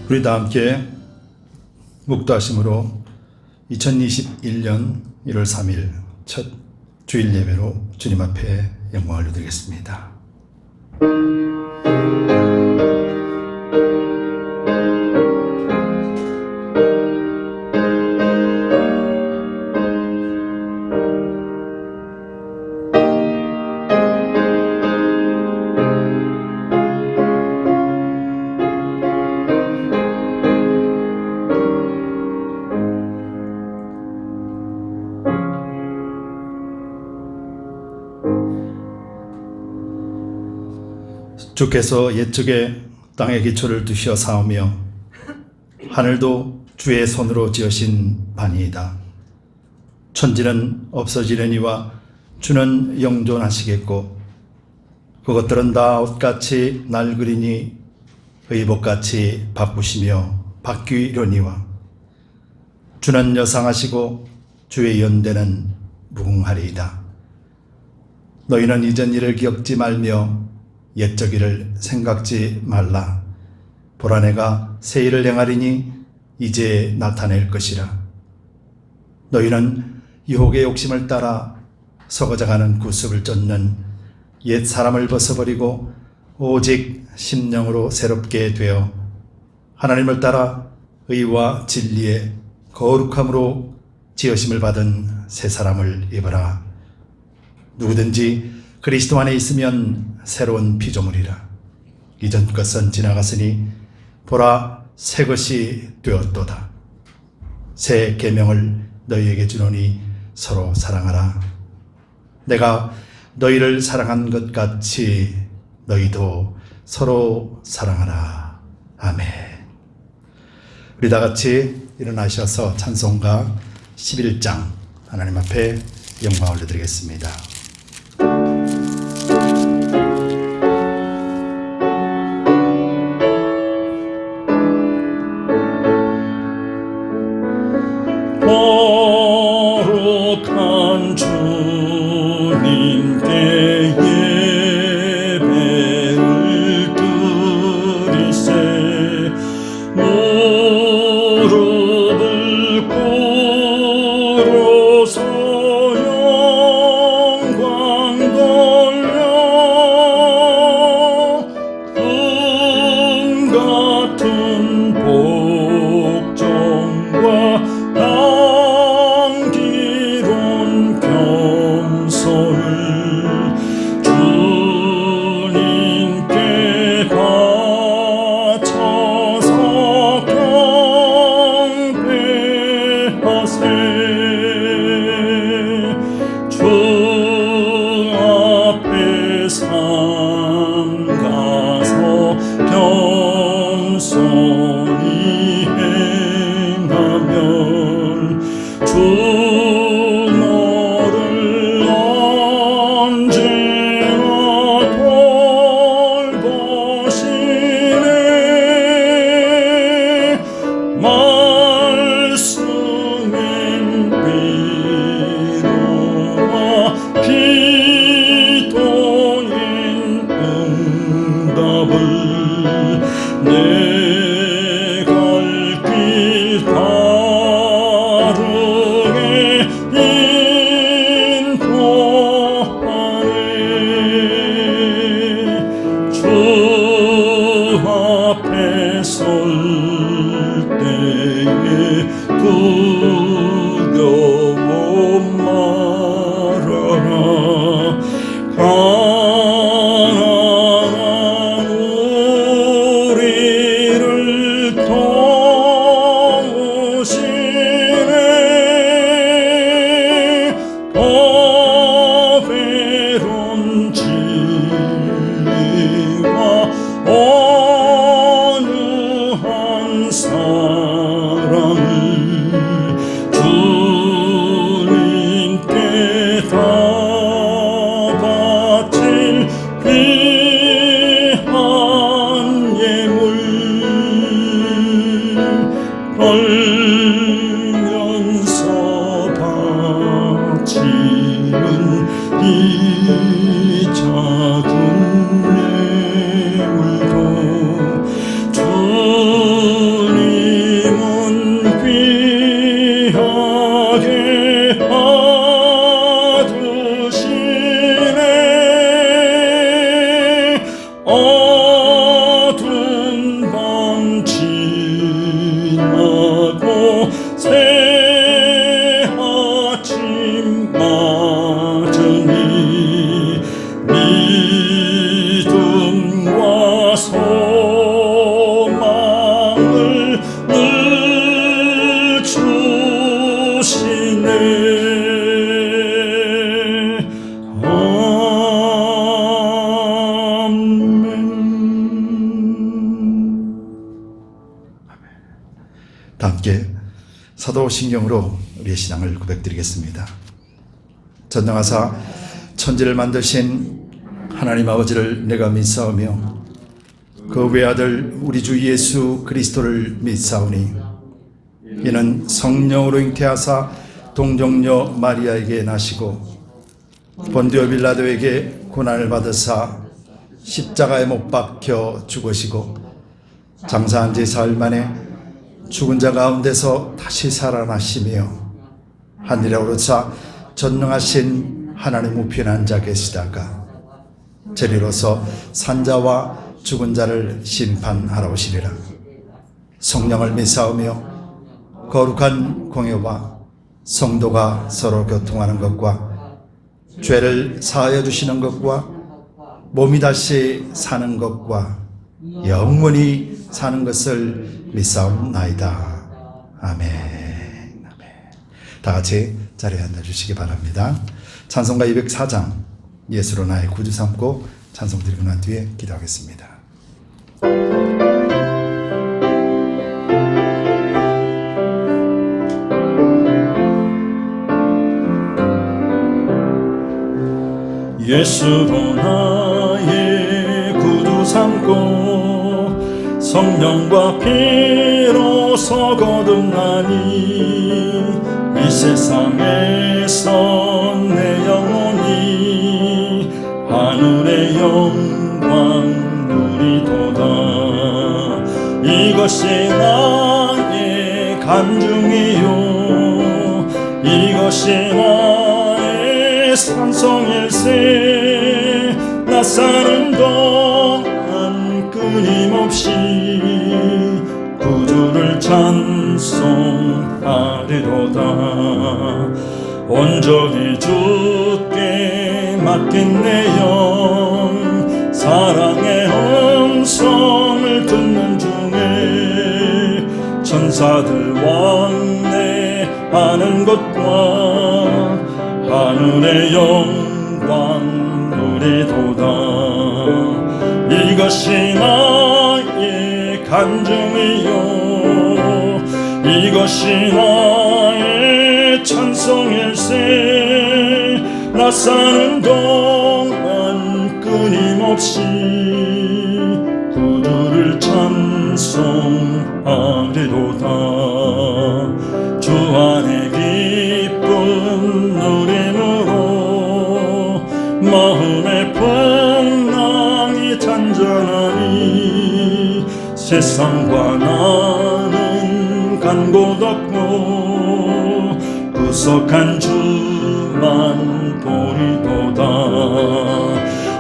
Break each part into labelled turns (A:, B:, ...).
A: 우리 다 함께 묵도하심으로 2021년 1월 3일 첫 주일 예배로 주님 앞에 영광을 드리겠습니다. 주께서 옛적에 땅에 기초를 두시어 사오며 하늘도 주의 손으로 지으신 반이이다. 천지는 없어지려니와 주는 영존하시겠고 그것들은 다 옷같이 낡으리니 의복같이 바꾸시며 바뀌려니와 주는 여상하시고 주의 연대는 무궁하리이다. 너희는 이전 일을 기억지 말며 옛적 일을 생각지 말라. 보라 내가 새 일을 행하리니 이제 나타낼 것이라. 너희는 유혹의 욕심을 따라 썩어져가는 구습을 쫓는 옛 사람을 벗어버리고 오직 심령으로 새롭게 되어 하나님을 따라 의와 진리의 거룩함으로 지으심을 받은 새 사람을 입으라. 누구든지 그리스도 안에 있으면 새로운 피조물이라. 이전 것은 지나갔으니 보라 새 것이 되었도다. 새 계명을 너희에게 주노니 서로 사랑하라. 내가 너희를 사랑한 것 같이 너희도 서로 사랑하라. 아멘. 우리 다 같이 일어나셔서 찬송가 11장 하나님 앞에 영광을 드리겠습니다.
B: 거룩한 주님께 예배를 드리세. 무릎을 꿇어서 영광 돌려 금 같은 복종과 주님께 바쳐서 경배하세. 주 앞에 삼가서 겸손히 행하면 주 내 갈 길 바르게 인도하네. 주 앞에 설 때에 두려워 말아라. 떨면서 바치는 이 작은 예물도 주
A: 사도신경으로 우리의 신앙을 고백드리겠습니다. 전능하사 천지를 만드신 하나님 아버지를 내가 믿사오며 그 외아들 우리 주 예수 그리스도를 믿사오니 이는 성령으로 잉태하사 동정녀 마리아에게 나시고 본디오 빌라도에게 고난을 받으사 십자가에 못 박혀 죽으시고 장사한 지 사흘 만에 죽은 자 가운데서 다시 살아나시며 하늘에 오르사 전능하신 하나님 우편에 앉아 계시다가 저리로서 산자와 죽은 자를 심판하러 오시리라. 성령을 믿사오며 거룩한 공예와 성도가 서로 교통하는 것과 죄를 사하여 주시는 것과 몸이 다시 사는 것과 영원히 사는 것을 믿사옵나이다. 아멘. 아멘. 다 같이 자리에 앉아주시기 바랍니다. 찬송가 204장 예수로 나의 구주 삼고 찬송 드리고 난 뒤에 기도하겠습니다.
B: 예수로 나의 구주 삼고 성령과 피로서 거듭나니 이 세상에서 내 영혼이 하늘의 영광 누리도다. 이것이 나의 간증이요 이것이 나의 산성일세. 나 사는 동안 끊임없이 구주를 찬송하리로다. 온전히 주께 맡긴 내 영 사랑의 음성을 듣는 중에 천사들 왕래하는 것과 하늘의 영광 누리도다. 이것이 나의 간증이요 이것이 나의 찬송일세. 나 사는 동안 끊임없이 구주를 찬송하리로다. 주 안에 기쁨 누림으로 마음의 풍랑이 잔잔하니 세상과 나는 간 곳 없고 구속한 주만 보리도다.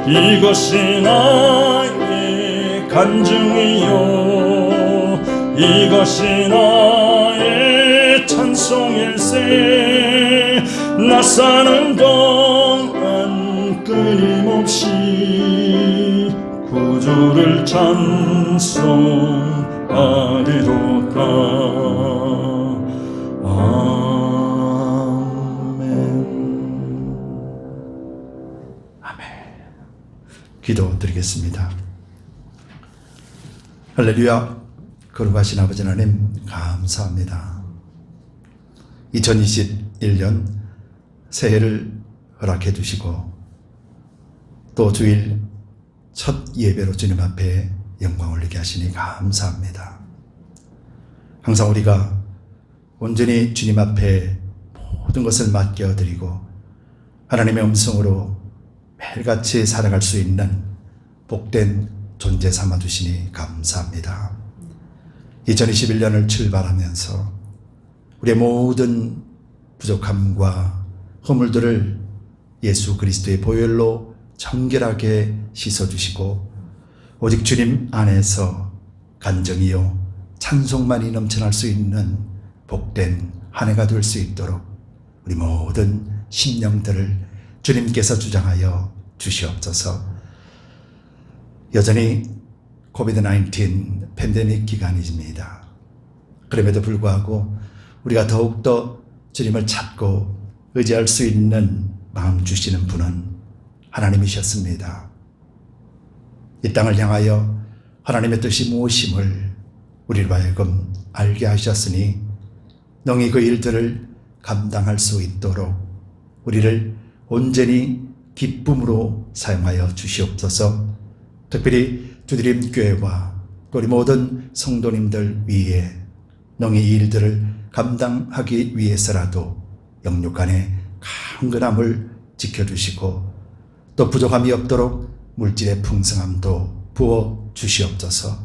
B: 이것이 나의 간증이요 이것이 나의 찬송일세. 나 사는 동안 끊임없이 구주를 찬송하리로다.
A: 아멘. 기도드리겠습니다. 할렐루야. 거룩하신 아버지 하나님 감사합니다. 2021년 새해를 허락해 주시고 또 주일 첫 예배로 주님 앞에 영광 올리게 하시니 감사합니다. 항상 우리가 온전히 주님 앞에 모든 것을 맡겨드리고 하나님의 음성으로 매일같이 살아갈 수 있는 복된 존재 삼아주시니 감사합니다. 2021년을 출발하면서 우리의 모든 부족함과 허물들을 예수 그리스도의 보혈로 정결하게 씻어주시고 오직 주님 안에서 간정이요 찬송만이 넘쳐날 수 있는 복된 한 해가 될 수 있도록 우리 모든 심령들을 주님께서 주장하여 주시옵소서. 여전히 코비드-19 팬데믹 기간입니다. 그럼에도 불구하고 우리가 더욱더 주님을 찾고 의지할 수 있는 마음 주시는 분은 하나님이셨습니다. 이 땅을 향하여 하나님의 뜻이 무엇임을 우리로 하여금 알게 하셨으니 능히 그 일들을 감당할 수 있도록 우리를 온전히 기쁨으로 사용하여 주시옵소서. 특별히 주드림 교회와 또 우리 모든 성도님들 위에 능히 이 일들을 감당하기 위해서라도 영육간의 강건함을 지켜주시고 또 부족함이 없도록 물질의 풍성함도 부어 주시옵소서.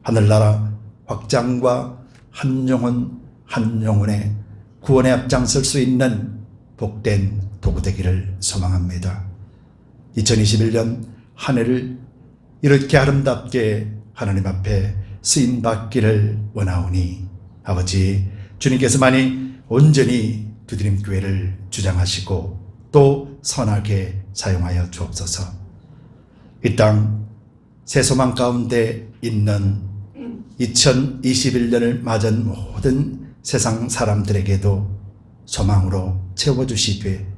A: 하늘나라 확장과 한 영혼 한 영혼의 구원에 앞장설 수 있는 복된 도구 되기를 소망합니다. 2021년 한 해를 이렇게 아름답게 하나님 앞에 쓰임 받기를 원하오니 아버지 주님께서만이 온전히 두드림 교회를 주장하시고 또 선하게 사용하여 주옵소서. 이 땅 새소망 가운데 있는 2021년을 맞은 모든 세상 사람들에게도 소망으로 채워주시되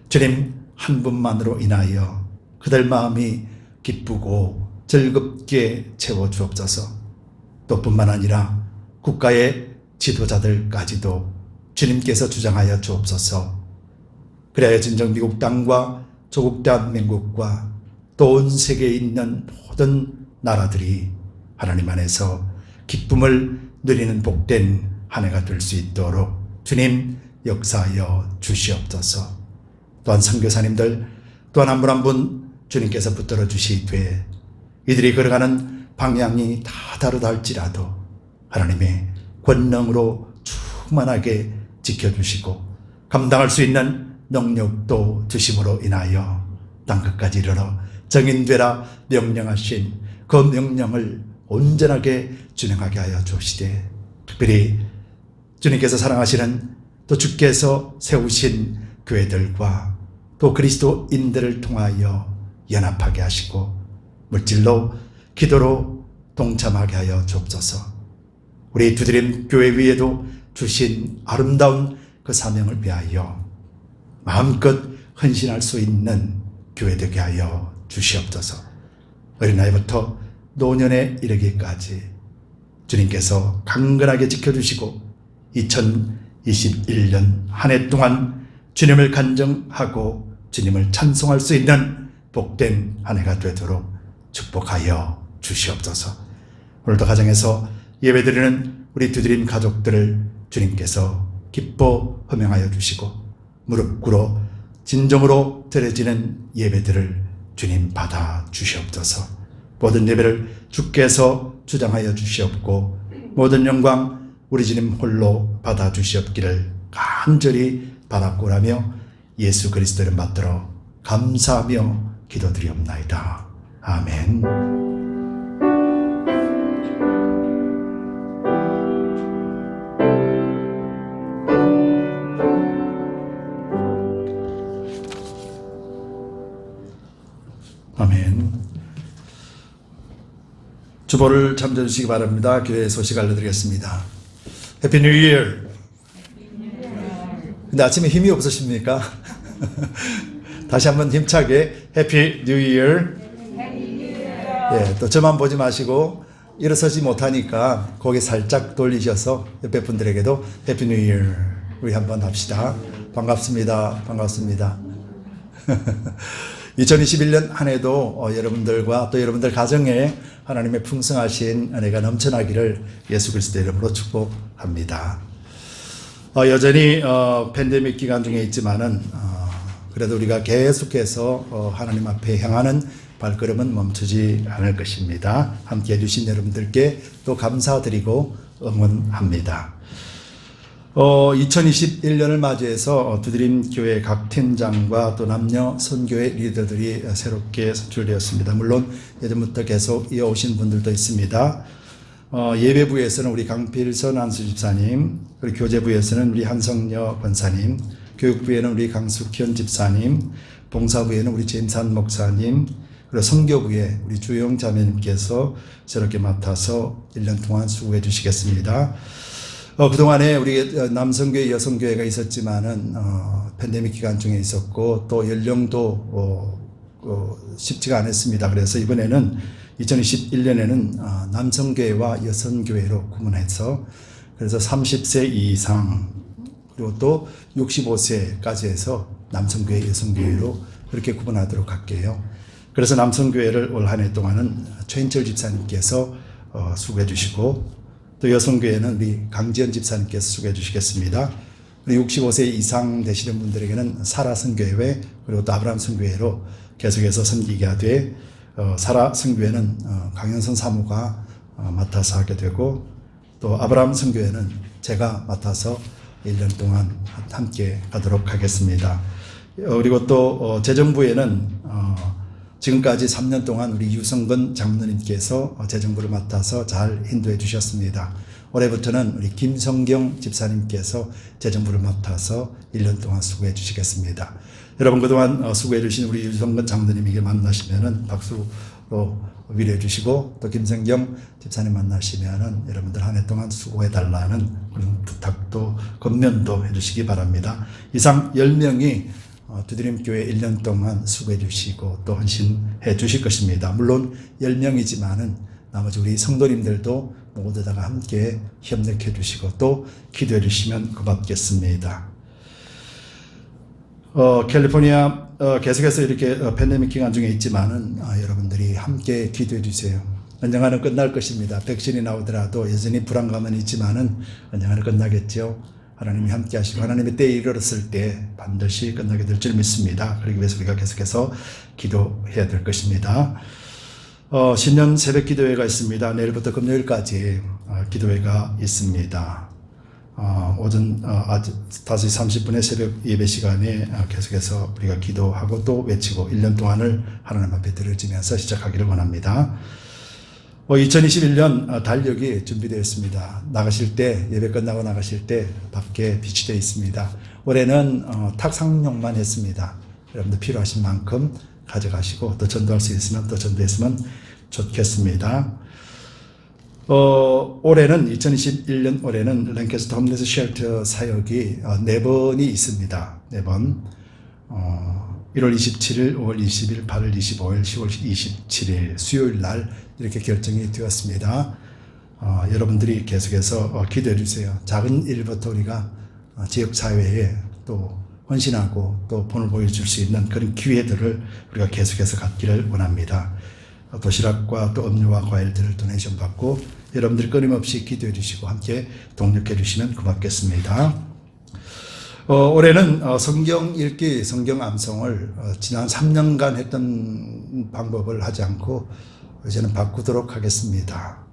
A: 주님 한 분만으로 인하여 그들 마음이 기쁘고 즐겁게 채워주옵소서. 또 뿐만 아니라 국가의 지도자들까지도 주님께서 주장하여 주옵소서. 그래야 진정 미국 땅과 조국 대한민국과 또 온 세계에 있는 모든 나라들이 하나님 안에서 기쁨을 누리는 복된 한 해가 될 수 있도록 주님 역사하여 주시옵소서. 또한 선교사님들 또한 한 분 한 분 주님께서 붙들어 주시되 이들이 걸어가는 방향이 다 다르다 할지라도 하나님의 권능으로 충만하게 지켜주시고 감당할 수 있는 능력도 주심으로 인하여 땅끝까지 이르러 정인되라 명령하신 그 명령을 온전하게 준행하게 하여 주시되 특별히 주님께서 사랑하시는 또 주께서 세우신 교회들과 또 그리스도인들을 통하여 연합하게 하시고 물질로 기도로 동참하게 하여 주옵소서. 우리 두드림 교회 위에도 주신 아름다운 그 사명을 위하여 마음껏 헌신할 수 있는 교회 되게 하여 주시옵소서. 어린아이부터 노년에 이르기까지 주님께서 강건하게 지켜주시고 2021년 한 해 동안 주님을 간증하고 주님을 찬송할 수 있는 복된 한 해가 되도록 축복하여 주시옵소서. 오늘도 가정에서 예배드리는 우리 두드림 가족들을 주님께서 기뻐 허명하여 주시고 무릎 꿇어 진정으로 드려지는 예배들을 주님 받아 주시옵소서. 모든 예배를 주께서 주장하여 주시옵고 모든 영광 우리 주님 홀로 받아 주시옵기를 간절히 바라고라며 예수 그리스도를 받들어 감사하며 기도드리옵나이다. 아멘. 아멘. 주보를 참조해 주시기 바랍니다. 교회 소식 알려드리겠습니다. 해피 뉴 이어. 근데 아침에 힘이 없으십니까? 다시 한번 힘차게 해피 뉴 이어. 예, 또 저만 보지 마시고 일어서지 못하니까 고개 살짝 돌리셔서 옆에 분들에게도 해피 뉴 이어 우리 한번 합시다. 반갑습니다. 반갑습니다. 2021년 한 해도 여러분들과 또 여러분들 가정에 하나님의 풍성하신 은혜가 넘쳐나기를 예수 그리스도의 이름으로 축복합니다. 여전히 팬데믹 기간 중에 있지만은 그래도 우리가 계속해서 하나님 앞에 향하는 발걸음은 멈추지 않을 것입니다. 함께 해주신 여러분들께 또 감사드리고 응원합니다. 2021년을 맞이해서 두드림 교회 각 팀장과 또 남녀 선교회 리더들이 새롭게 선출되었습니다. 물론 예전부터 계속 이어오신 분들도 있습니다. 예배부에서는 우리 강필선 안수 집사님, 그리고 교재부에서는 우리 한성녀 권사님, 교육부에는 우리 강숙현 집사님, 봉사부에는 우리 제임산 목사님, 그리고 선교부에 우리 주영 자매님께서 새롭게 맡아서 1년 동안 수고해 주시겠습니다. 그동안에 우리 남성교회, 여성교회가 있었지만은, 팬데믹 기간 중에 있었고, 또 연령도, 쉽지가 않았습니다. 그래서 이번에는 2021년에는 남성교회와 여성교회로 구분해서, 그래서 30세 이상 그리고 또 65세까지 해서 남성교회, 여성교회로 그렇게 구분하도록 할게요. 그래서 남성교회를 올 한 해 동안은 최인철 집사님께서 수고해 주시고 또 여성교회는 우리 강지연 집사님께서 수고해 주시겠습니다. 65세 이상 되시는 분들에게는 사라 선교회 그리고 또 아브라함 선교회로 계속해서 섬기게 하되 사라 선교회는 강현선 사무가 맡아서 하게 되고 또 아브라함 선교회는 제가 맡아서 1년 동안 함께 가도록 하겠습니다. 그리고 또 재정부에는 지금까지 3년 동안 우리 유성근 장로님께서 재정부를 맡아서 잘 인도해 주셨습니다. 올해부터는 우리 김성경 집사님께서 재정부를 맡아서 1년 동안 수고해 주시겠습니다. 여러분 그동안 수고해 주신 우리 유성근 장로님에게 만나시면은 박수로 위로해 주시고 또 김성경 집사님 만나시면은 여러분들 한 해 동안 수고해 달라는 그런 부탁도 건면도 해 주시기 바랍니다. 이상 10명이 두드림교회 1년 동안 수고해 주시고 또 헌신해 주실 것입니다. 물론 10명이지만은 나머지 우리 성도님들도 모두 다가 함께 협력해 주시고 또 기도해 주시면 고맙겠습니다. 캘리포니아 계속해서 이렇게 팬데믹 기간 중에 있지만은 여러분들이 함께 기도해 주세요. 언젠가는 끝날 것입니다. 백신이 나오더라도 여전히 불안감은 있지만은 언젠가는 끝나겠죠. 하나님이 함께 하시고 하나님의 때에 이르렀을 때 반드시 끝나게 될 줄 믿습니다. 그러기 위해서 우리가 계속해서 기도해야 될 것입니다. 신년 새벽 기도회가 있습니다. 내일부터 금요일까지 기도회가 있습니다. 오전 5시 30분의 새벽 예배 시간에 계속해서 우리가 기도하고 또 외치고 1년 동안을 하나님 앞에 드려지면서 시작하기를 원합니다. 2021년 달력이 준비되어 있습니다. 나가실 때 예배 끝나고 나가실 때 밖에 비치되어 있습니다. 올해는 탁상용만 했습니다. 여러분들 필요하신 만큼 가져가시고 또 전도할 수 있으면 또 전도했으면 좋겠습니다. 올해는 2021년 올해는 랭캐스터 홈리스 쉘터 사역이 4번이 있습니다. 4번 1월 27일, 5월 20일, 8월 25일, 10월 27일 수요일 날 이렇게 결정이 되었습니다. 여러분들이 계속해서 기도해 주세요. 작은 일부터 우리가 지역사회에 또 헌신하고 또 본을 보여줄 수 있는 그런 기회들을 우리가 계속해서 갖기를 원합니다. 도시락과 또 음료와 과일들을 도네이션 받고 여러분들이 끊임없이 기도해 주시고 함께 동력해 주시면 고맙겠습니다. 올해는 성경 읽기, 성경 암송을 지난 3년간 했던 방법을 하지 않고 이제는 바꾸도록 하겠습니다.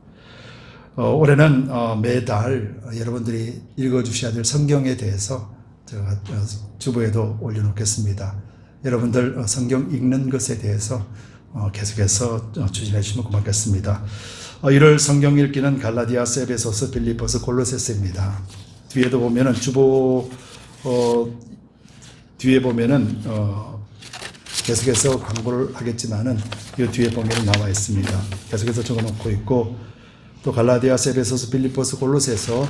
A: 올해는 매달 여러분들이 읽어주셔야 될 성경에 대해서 제가 주보에도 올려놓겠습니다. 여러분들 성경 읽는 것에 대해서 계속해서 추진해 주시면 고맙겠습니다. 1월 성경 읽기는 갈라디아서, 에베소서, 빌립보서, 골로새서입니다. 뒤에도 보면은 주보 뒤에 보면은 계속해서 광고를 하겠지만은 이 뒤에 보면은 나와 있습니다. 계속해서 적어놓고 있고 또 갈라디아서, 에베소서, 빌립보서, 골로새서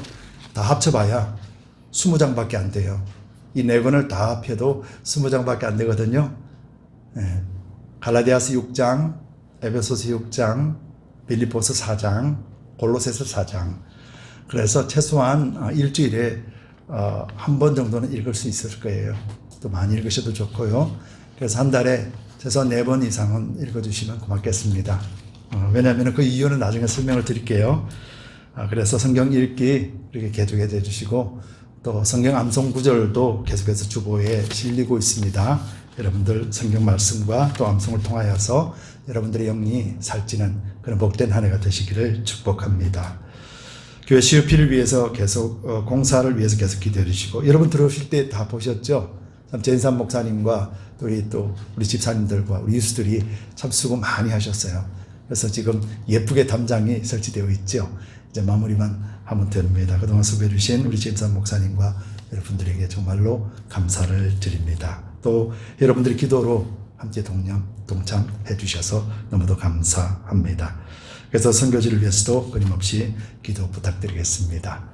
A: 다 합쳐봐야 20장밖에 안 돼요. 이 4권을 다 합해도 20장밖에 안 되거든요. 네. 갈라디아서 6장, 에베소서 6장, 빌립보서 4장, 골로새서 4장. 그래서 최소한 일주일에 한 번 정도는 읽을 수 있을 거예요. 또 많이 읽으셔도 좋고요. 그래서 한 달에 최소한 4번 이상은 읽어주시면 고맙겠습니다. 왜냐하면 그 이유는 나중에 설명을 드릴게요. 그래서 성경 읽기 이렇게 계속해 주시고 또 성경 암송 구절도 계속해서 주보에 실리고 있습니다. 여러분들 성경 말씀과 또 암송을 통하여서 여러분들의 영이 살찌는 그런 복된 한 해가 되시기를 축복합니다. 교회 CUP를 위해서 계속 공사를 위해서 계속 기도해 주시고 여러분 들어오실 때 다 보셨죠? 참 전산 목사님과 또 우리 집사님들과 우리 유수들이 참 수고 많이 하셨어요. 그래서 지금 예쁘게 담장이 설치되어 있죠. 이제 마무리만 하면 됩니다. 그동안 수고해 주신 우리 전산 목사님과 여러분들에게 정말로 감사를 드립니다. 또 여러분들의 기도로 함께 동참해 주셔서 너무도 감사합니다. 그래서 선교지를 위해서도 끊임없이 기도 부탁드리겠습니다.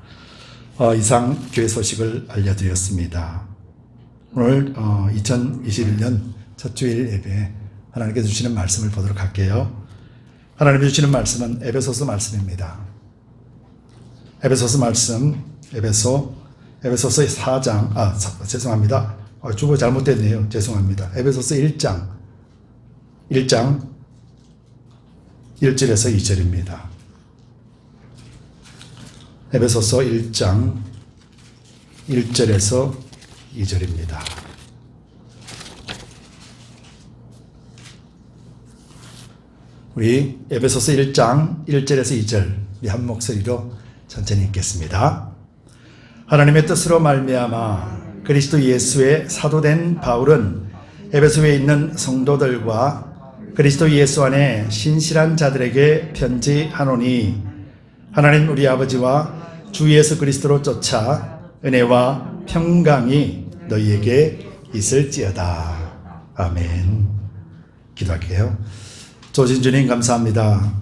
A: 이상 교회 소식을 알려드렸습니다. 오늘 2021년 첫 주일 예배 하나님께서 주시는 말씀을 보도록 할게요. 하나님께서 주시는 말씀은 에베소서 말씀입니다. 에베소서 말씀, 에베소서 4장, 죄송합니다. 주보 잘못됐네요. 죄송합니다. 에베소서 1장 1절에서 2절입니다. 에베소서 1장 1절에서 2절입니다. 우리 에베소서 1장 1절에서 2절 우리 한 목소리로 천천히 읽겠습니다. 하나님의 뜻으로 말미암아 그리스도 예수의 사도된 바울은 에베소에 있는 성도들과 그리스도 예수 안에 신실한 자들에게 편지하노니 하나님 우리 아버지와 주 예수 그리스도로 쫓아 은혜와 평강이 너희에게 있을지어다. 아멘. 기도할게요. 조진주님 감사합니다.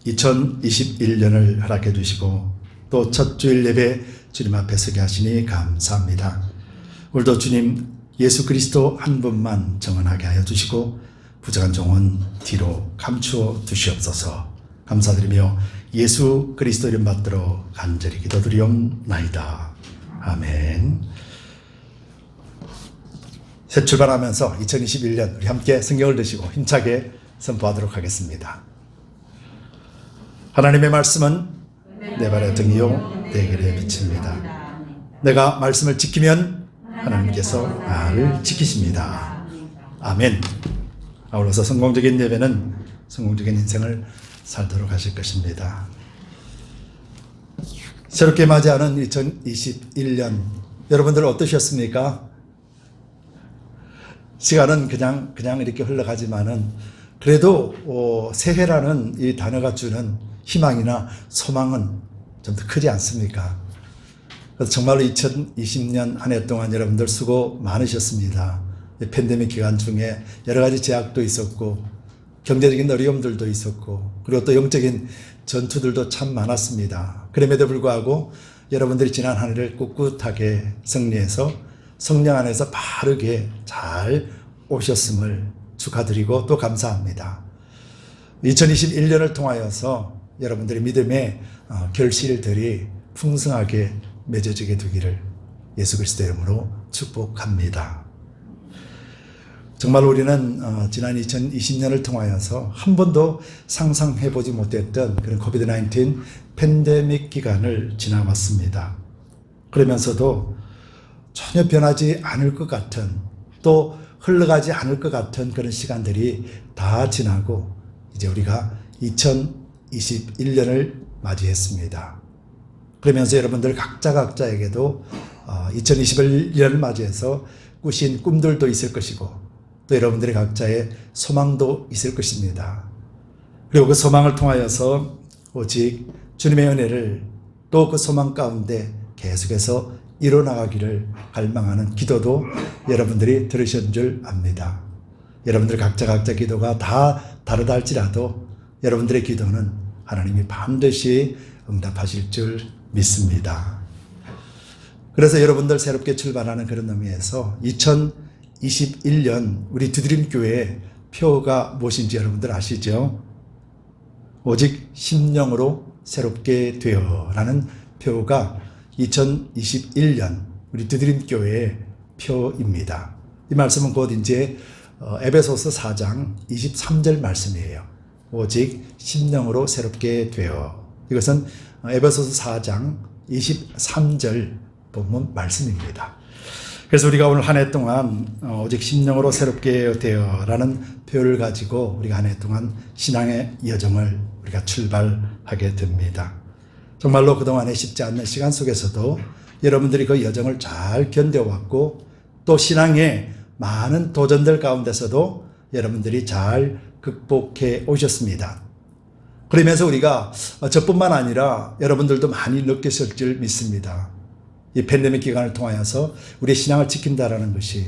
A: 2021년을 허락해 주시고 또 첫 주일 예배 주님 앞에 서게 하시니 감사합니다. 오늘도 주님 예수 그리스도 한 분만 정언하게 하여 주시고 부족한 종은 뒤로 감추어 두시옵소서. 감사드리며 예수 그리스도 이름 받들어 간절히 기도드리옵나이다. 아멘. 새 출발하면서 2021년 우리 함께 성경을 드시고 힘차게 선포하도록 하겠습니다. 하나님의 말씀은 내 발의 등이요 내 길의 빛입니다. 내가 말씀을 지키면 하나님께서 나를 지키십니다. 아멘. 아울러서 성공적인 예배는 성공적인 인생을 살도록 하실 것입니다. 새롭게 맞이하는 2021년 여러분들 어떠셨습니까? 시간은 그냥 이렇게 흘러가지만은 그래도 새해라는 이 단어가 주는 희망이나 소망은 좀 더 크지 않습니까? 그래서 정말로 2020년 한 해 동안 여러분들 수고 많으셨습니다. 팬데믹 기간 중에 여러 가지 제약도 있었고 경제적인 어려움들도 있었고 그리고 또 영적인 전투들도 참 많았습니다. 그럼에도 불구하고 여러분들이 지난 한 해를 꿋꿋하게 승리해서 성령 안에서 바르게 잘 오셨음을 축하드리고 또 감사합니다. 2021년을 통하여서 여러분들의 믿음의 결실들이 풍성하게 맺어지게 되기를 예수 그리스도 이름으로 축복합니다. 정말 우리는 지난 2020년을 통하여서 한 번도 상상해보지 못했던 그런 코비드-19 팬데믹 기간을 지나왔습니다. 그러면서도 전혀 변하지 않을 것 같은 또 흘러가지 않을 것 같은 그런 시간들이 다 지나고 이제 우리가 2021년을 맞이했습니다. 그러면서 여러분들 각자에게도 2021년을 맞이해서 꾸신 꿈들도 있을 것이고 또 여러분들의 각자의 소망도 있을 것입니다. 그리고 그 소망을 통하여서 오직 주님의 은혜를 또 그 소망 가운데 계속해서 이뤄나가기를 갈망하는 기도도 여러분들이 들으신 줄 압니다. 여러분들 각자 기도가 다 다르다 할지라도 여러분들의 기도는 하나님이 반드시 응답하실 줄 믿습니다. 그래서 여러분들 새롭게 출발하는 그런 의미에서 2021년 우리 두드림교회의 표가 무엇인지 여러분들 아시죠? 오직 심령으로 새롭게 되어라는 표가 2021년 우리 두드림교회의 표입니다. 이 말씀은 곧 이제 에베소서 4장 23절 말씀이에요. 오직 심령으로 새롭게 되어. 이것은 에베소서 4장 23절 본문 말씀입니다. 그래서 우리가 오늘 한 해 동안 오직 심령으로 새롭게 되어라는 표를 가지고 우리가 한 해 동안 신앙의 여정을 우리가 출발하게 됩니다. 정말로 그동안에 쉽지 않는 시간 속에서도 여러분들이 그 여정을 잘 견뎌왔고 또 신앙의 많은 도전들 가운데서도 여러분들이 잘 극복해 오셨습니다. 그러면서 우리가 저뿐만 아니라 여러분들도 많이 느꼈을 줄 믿습니다. 이 팬데믹 기간을 통하여서 우리의 신앙을 지킨다라는 것이,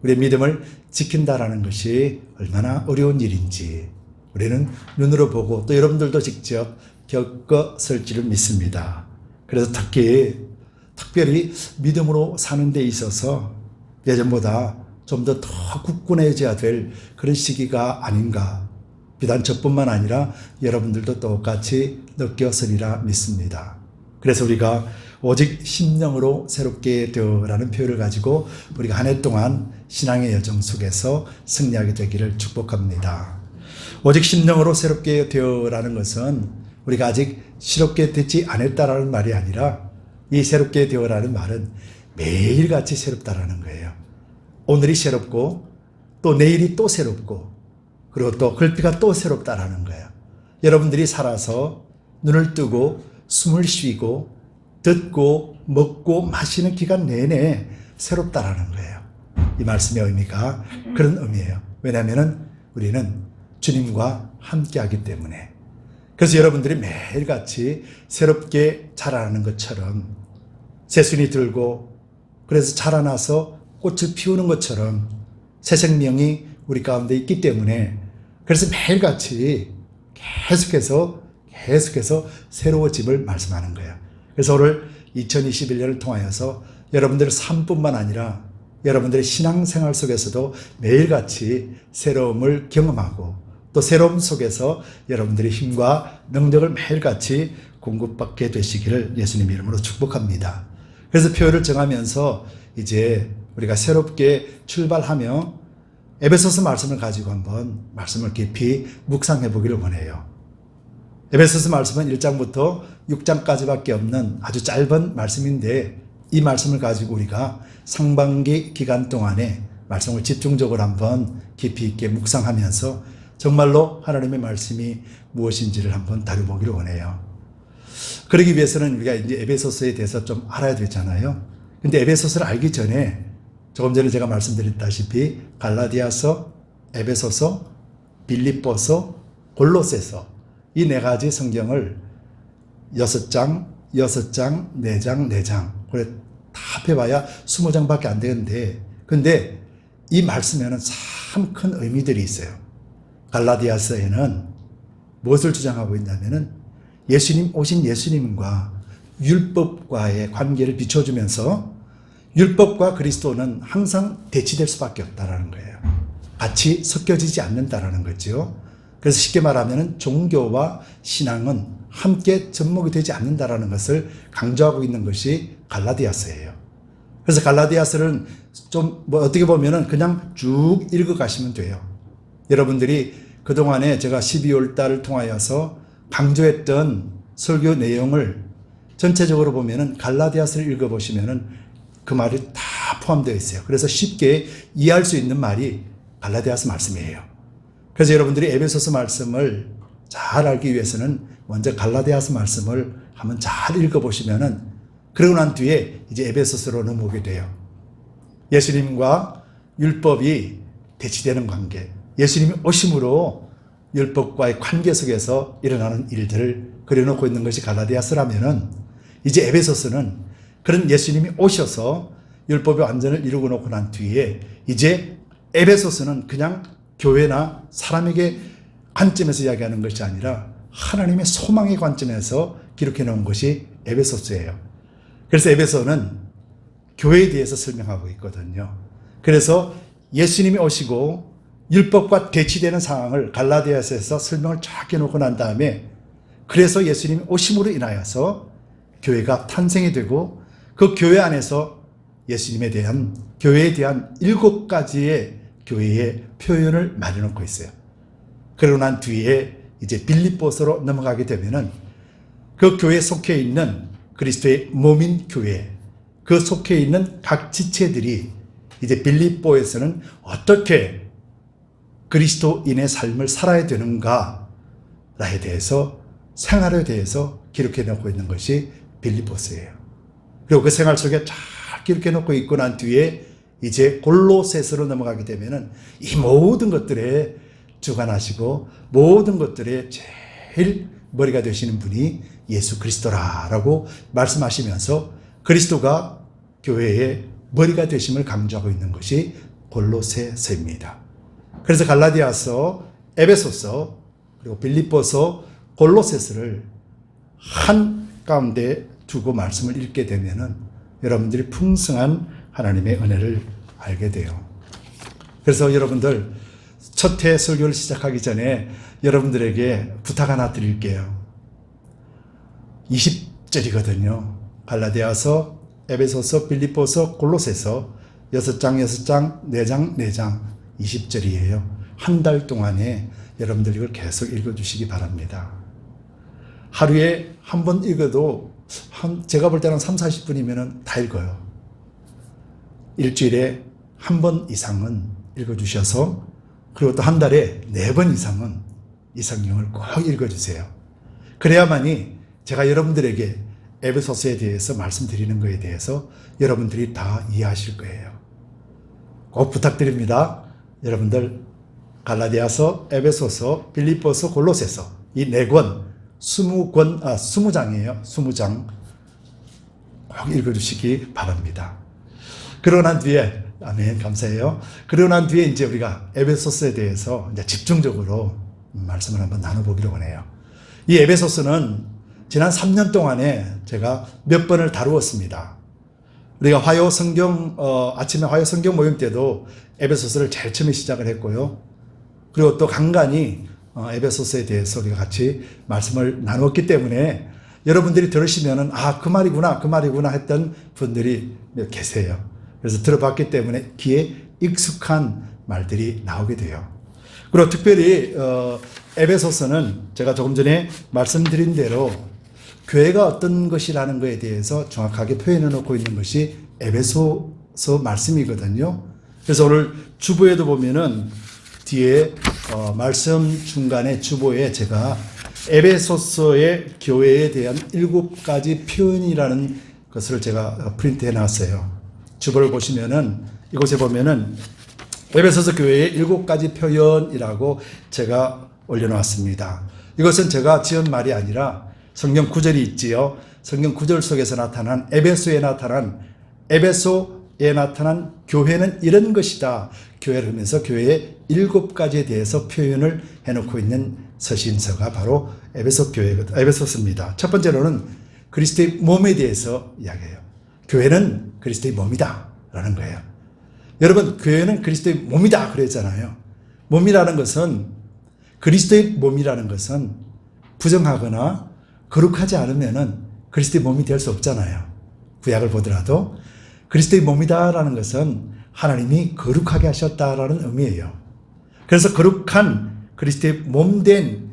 A: 우리의 믿음을 지킨다라는 것이 얼마나 어려운 일인지 우리는 눈으로 보고 또 여러분들도 직접 겪었을 줄 믿습니다. 그래서 특별히 믿음으로 사는 데 있어서 예전보다 좀 더 굳건해져야 될 그런 시기가 아닌가. 비단 저뿐만 아니라 여러분들도 똑같이 느꼈으리라 믿습니다. 그래서 우리가 오직 심령으로 새롭게 되어라는 표현을 가지고 우리가 한 해 동안 신앙의 여정 속에서 승리하게 되기를 축복합니다. 오직 심령으로 새롭게 되어라는 것은 우리가 아직 새롭게 되지 않았다라는 말이 아니라 이 새롭게 되어라는 말은 매일같이 새롭다라는 거예요. 오늘이 새롭고 또 내일이 또 새롭고 그리고 또 글피가 또 새롭다라는 거예요. 여러분들이 살아서 눈을 뜨고 숨을 쉬고 듣고 먹고 마시는 기간 내내 새롭다라는 거예요. 이 말씀의 의미가 그런 의미예요. 왜냐하면 우리는 주님과 함께하기 때문에. 그래서 여러분들이 매일같이 새롭게 자라나는 것처럼 새순이 들고 그래서 자라나서 꽃을 피우는 것처럼 새 생명이 우리 가운데 있기 때문에 그래서 매일같이 계속해서 새로워짐을 말씀하는 거예요. 그래서 오늘 2021년을 통하여서 여러분들의 삶뿐만 아니라 여러분들의 신앙생활 속에서도 매일같이 새로움을 경험하고 또 새로움 속에서 여러분들의 힘과 능력을 매일같이 공급받게 되시기를 예수님 이름으로 축복합니다. 그래서 표현을 정하면서 이제 우리가 새롭게 출발하며 에베소서 말씀을 가지고 한번 말씀을 깊이 묵상해 보기를 원해요. 에베소서 말씀은 1장부터 6장까지밖에 없는 아주 짧은 말씀인데 이 말씀을 가지고 우리가 상반기 기간 동안에 말씀을 집중적으로 한번 깊이 있게 묵상하면서 정말로 하나님의 말씀이 무엇인지를 한번 다뤄보기를 원해요. 그러기 위해서는 우리가 이제 에베소서에 대해서 좀 알아야 되잖아요. 근데 에베소서를 알기 전에 조금 전에 제가 말씀드렸다시피 갈라디아서, 에베소서, 빌립보서, 골로새서 이 네 가지 성경을 6장, 4장, 그래 다 합해봐야 20장밖에 안 되는데 근데 이 말씀에는 참 큰 의미들이 있어요. 갈라디아서에는 무엇을 주장하고 있냐면은 예수님 오신 예수님과 율법과의 관계를 비춰주면서 율법과 그리스도는 항상 대치될 수밖에 없다라는 거예요. 같이 섞여지지 않는다라는 거죠. 그래서 쉽게 말하면 종교와 신앙은 함께 접목이 되지 않는다라는 것을 강조하고 있는 것이 갈라디아서예요. 그래서 갈라디아서는 좀 어떻게 보면은 그냥 쭉 읽어가시면 돼요. 여러분들이 그동안에 제가 12월 달을 통하여서 강조했던 설교 내용을 전체적으로 보면은 갈라디아서를 읽어보시면은 그 말이 다 포함되어 있어요. 그래서 쉽게 이해할 수 있는 말이 갈라디아서 말씀이에요. 그래서 여러분들이 에베소서 말씀을 잘 알기 위해서는 먼저 갈라디아서 말씀을 한번 잘 읽어보시면은 그러고 난 뒤에 이제 에베소서로 넘어오게 돼요. 예수님과 율법이 대치되는 관계, 예수님이 오심으로 율법과의 관계 속에서 일어나는 일들을 그려놓고 있는 것이 갈라디아서라면은 이제 에베소서는 그런 예수님이 오셔서 율법의 완전을 이루고 놓고 난 뒤에 이제 에베소서는 그냥 교회나 사람에게 관점에서 이야기하는 것이 아니라 하나님의 소망의 관점에서 기록해 놓은 것이 에베소서예요. 그래서 에베소는 교회에 대해서 설명하고 있거든요. 그래서 예수님이 오시고 율법과 대치되는 상황을 갈라디아서에서 설명을 쫙 해놓고 난 다음에 그래서 예수님이 오심으로 인하여서 교회가 탄생이 되고 그 교회 안에서 예수님에 대한 교회에 대한 7가지의 교회의 표현을 마련해놓고 있어요. 그러고 난 뒤에 이제 빌립보서로 넘어가게 되면은 그 교회에 속해 있는 그리스도의 몸인 교회, 그 속해 있는 각 지체들이 이제 빌립보에서는 어떻게 그리스도인의 삶을 살아야 되는가에 대해서 생활에 대해서 기록해 놓고 있는 것이 빌립보서예요. 그리고 그 생활 속에 잘 기록해 놓고 있고 난 뒤에 이제 골로새서로 넘어가게 되면은 이 모든 것들에 주관하시고 모든 것들의 제일 머리가 되시는 분이 예수 그리스도라라고 말씀하시면서 그리스도가 교회의 머리가 되심을 강조하고 있는 것이 골로새서입니다. 그래서 갈라디아서, 에베소서, 그리고 빌립보서, 골로새서를 한 가운데 두고 말씀을 읽게 되면은 여러분들이 풍성한 하나님의 은혜를 알게 돼요. 그래서 여러분들 첫 해 설교를 시작하기 전에 여러분들에게 부탁 하나 드릴게요. 10절이거든요. 갈라디아서, 에베소서, 빌립보서, 골로새서 6장, 6장, 4장, 4장 20절이에요. 한 달 동안에 여러분들 이걸 계속 읽어주시기 바랍니다. 하루에 한 번 읽어도 제가 볼 때는 3, 40분이면 다 읽어요. 일주일에 한 번 이상은 읽어주셔서, 그리고 또 한 달에 4번 이상은 이 성경을 꼭 읽어주세요. 그래야만이 제가 여러분들에게 에베소서에 대해서 말씀드리는 것에 대해서 여러분들이 다 이해하실 거예요. 꼭 부탁드립니다. 여러분들 갈라디아서, 에베소서, 빌립보서, 골로새서 이 4권 20장이에요. 20장 꼭 읽어주시기 바랍니다. 그러고 난 뒤에, 아멘, 감사해요. 그러고 난 뒤에 이제 우리가 에베소서에 대해서 이제 집중적으로 말씀을 한번 나눠보기로 하네요. 이 에베소서는 지난 3년 동안에 제가 몇 번을 다루었습니다. 우리가 아침에 화요 성경 모임 때도 에베소서를 제일 처음에 시작을 했고요. 그리고 또 간간히 에베소서에 대해서 우리가 같이 말씀을 나누었기 때문에 여러분들이 들으시면은 그 말이구나 했던 분들이 계세요. 그래서 들어봤기 때문에 귀에 익숙한 말들이 나오게 돼요. 그리고 특별히 에베소서는 제가 조금 전에 말씀드린 대로 교회가 어떤 것이라는 것에 대해서 정확하게 표현해 놓고 있는 것이 에베소서 말씀이거든요. 그래서 오늘 주보에도 보면은 뒤에 말씀 중간에 주보에 제가 에베소서의 교회에 대한 7가지 표현이라는 것을 제가 프린트해 놨어요. 주보를 보시면은 이곳에 보면은 에베소서 교회의 7가지 표현이라고 제가 올려놓았습니다. 이것은 제가 지은 말이 아니라 성경 구절이 있지요. 성경 구절 속에서 나타난 에베소에 나타난 교회는 이런 것이다. 교회를 하면서 교회의 7가지에 대해서 표현을 해놓고 있는 서신서가 바로 에베소서입니다. 첫 번째로는 그리스도의 몸에 대해서 이야기해요. 교회는 그리스도의 몸이다 라는 거예요. 여러분, 교회는 그리스도의 몸이다 그랬잖아요. 몸이라는 것은, 그리스도의 몸이라는 것은 부정하거나 거룩하지 않으면은 그리스도의 몸이 될 수 없잖아요. 구약을 보더라도 그리스도의 몸이다라는 것은 하나님이 거룩하게 하셨다라는 의미예요. 그래서 거룩한 그리스도의 몸된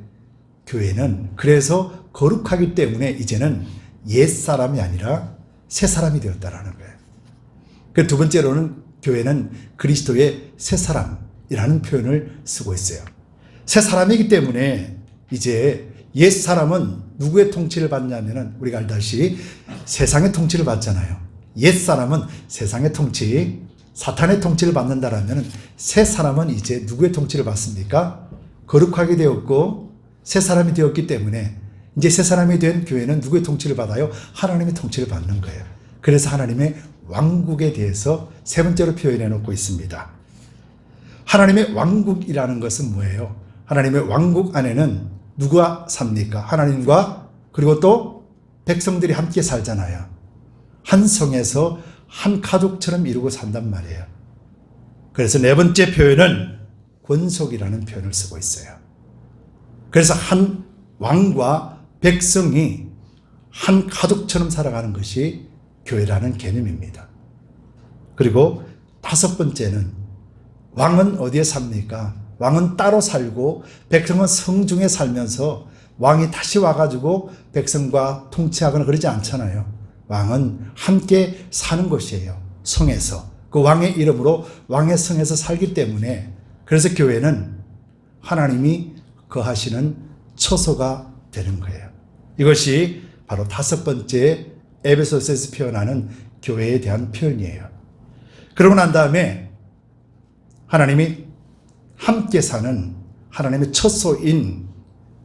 A: 교회는 그래서 거룩하기 때문에 이제는 옛 사람이 아니라 새 사람이 되었다라는 거예요. 그 두 번째로는 교회는 그리스도의 새 사람이라는 표현을 쓰고 있어요. 새 사람이기 때문에 이제 옛 사람은 누구의 통치를 받냐면은 우리가 알다시피 세상의 통치를 받잖아요. 옛 사람은 세상의 통치, 사탄의 통치를 받는다라면 새 사람은 이제 누구의 통치를 받습니까? 거룩하게 되었고 새 사람이 되었기 때문에 이제 새 사람이 된 교회는 누구의 통치를 받아요? 하나님의 통치를 받는 거예요. 그래서 하나님의 왕국에 대해서 세 번째로 표현해 놓고 있습니다. 하나님의 왕국이라는 것은 뭐예요? 하나님의 왕국 안에는 누가 삽니까? 하나님과 그리고 또 백성들이 함께 살잖아요. 한 성에서 한 가족처럼 이루고 산단 말이에요. 그래서 네 번째 표현은 권속이라는 표현을 쓰고 있어요. 그래서 한 왕과 백성이 한 가족처럼 살아가는 것이 교회라는 개념입니다. 그리고 다섯 번째는 왕은 어디에 삽니까? 왕은 따로 살고 백성은 성중에 살면서 왕이 다시 와가지고 백성과 통치하거나 그러지 않잖아요. 왕은 함께 사는 것이에요. 성에서. 그 왕의 이름으로 왕의 성에서 살기 때문에 그래서 교회는 하나님이 거하시는 처소가 되는 거예요. 이것이 바로 다섯 번째 에베소서에서 표현하는 교회에 대한 표현이에요. 그러고 난 다음에 하나님이 함께 사는 하나님의 처소인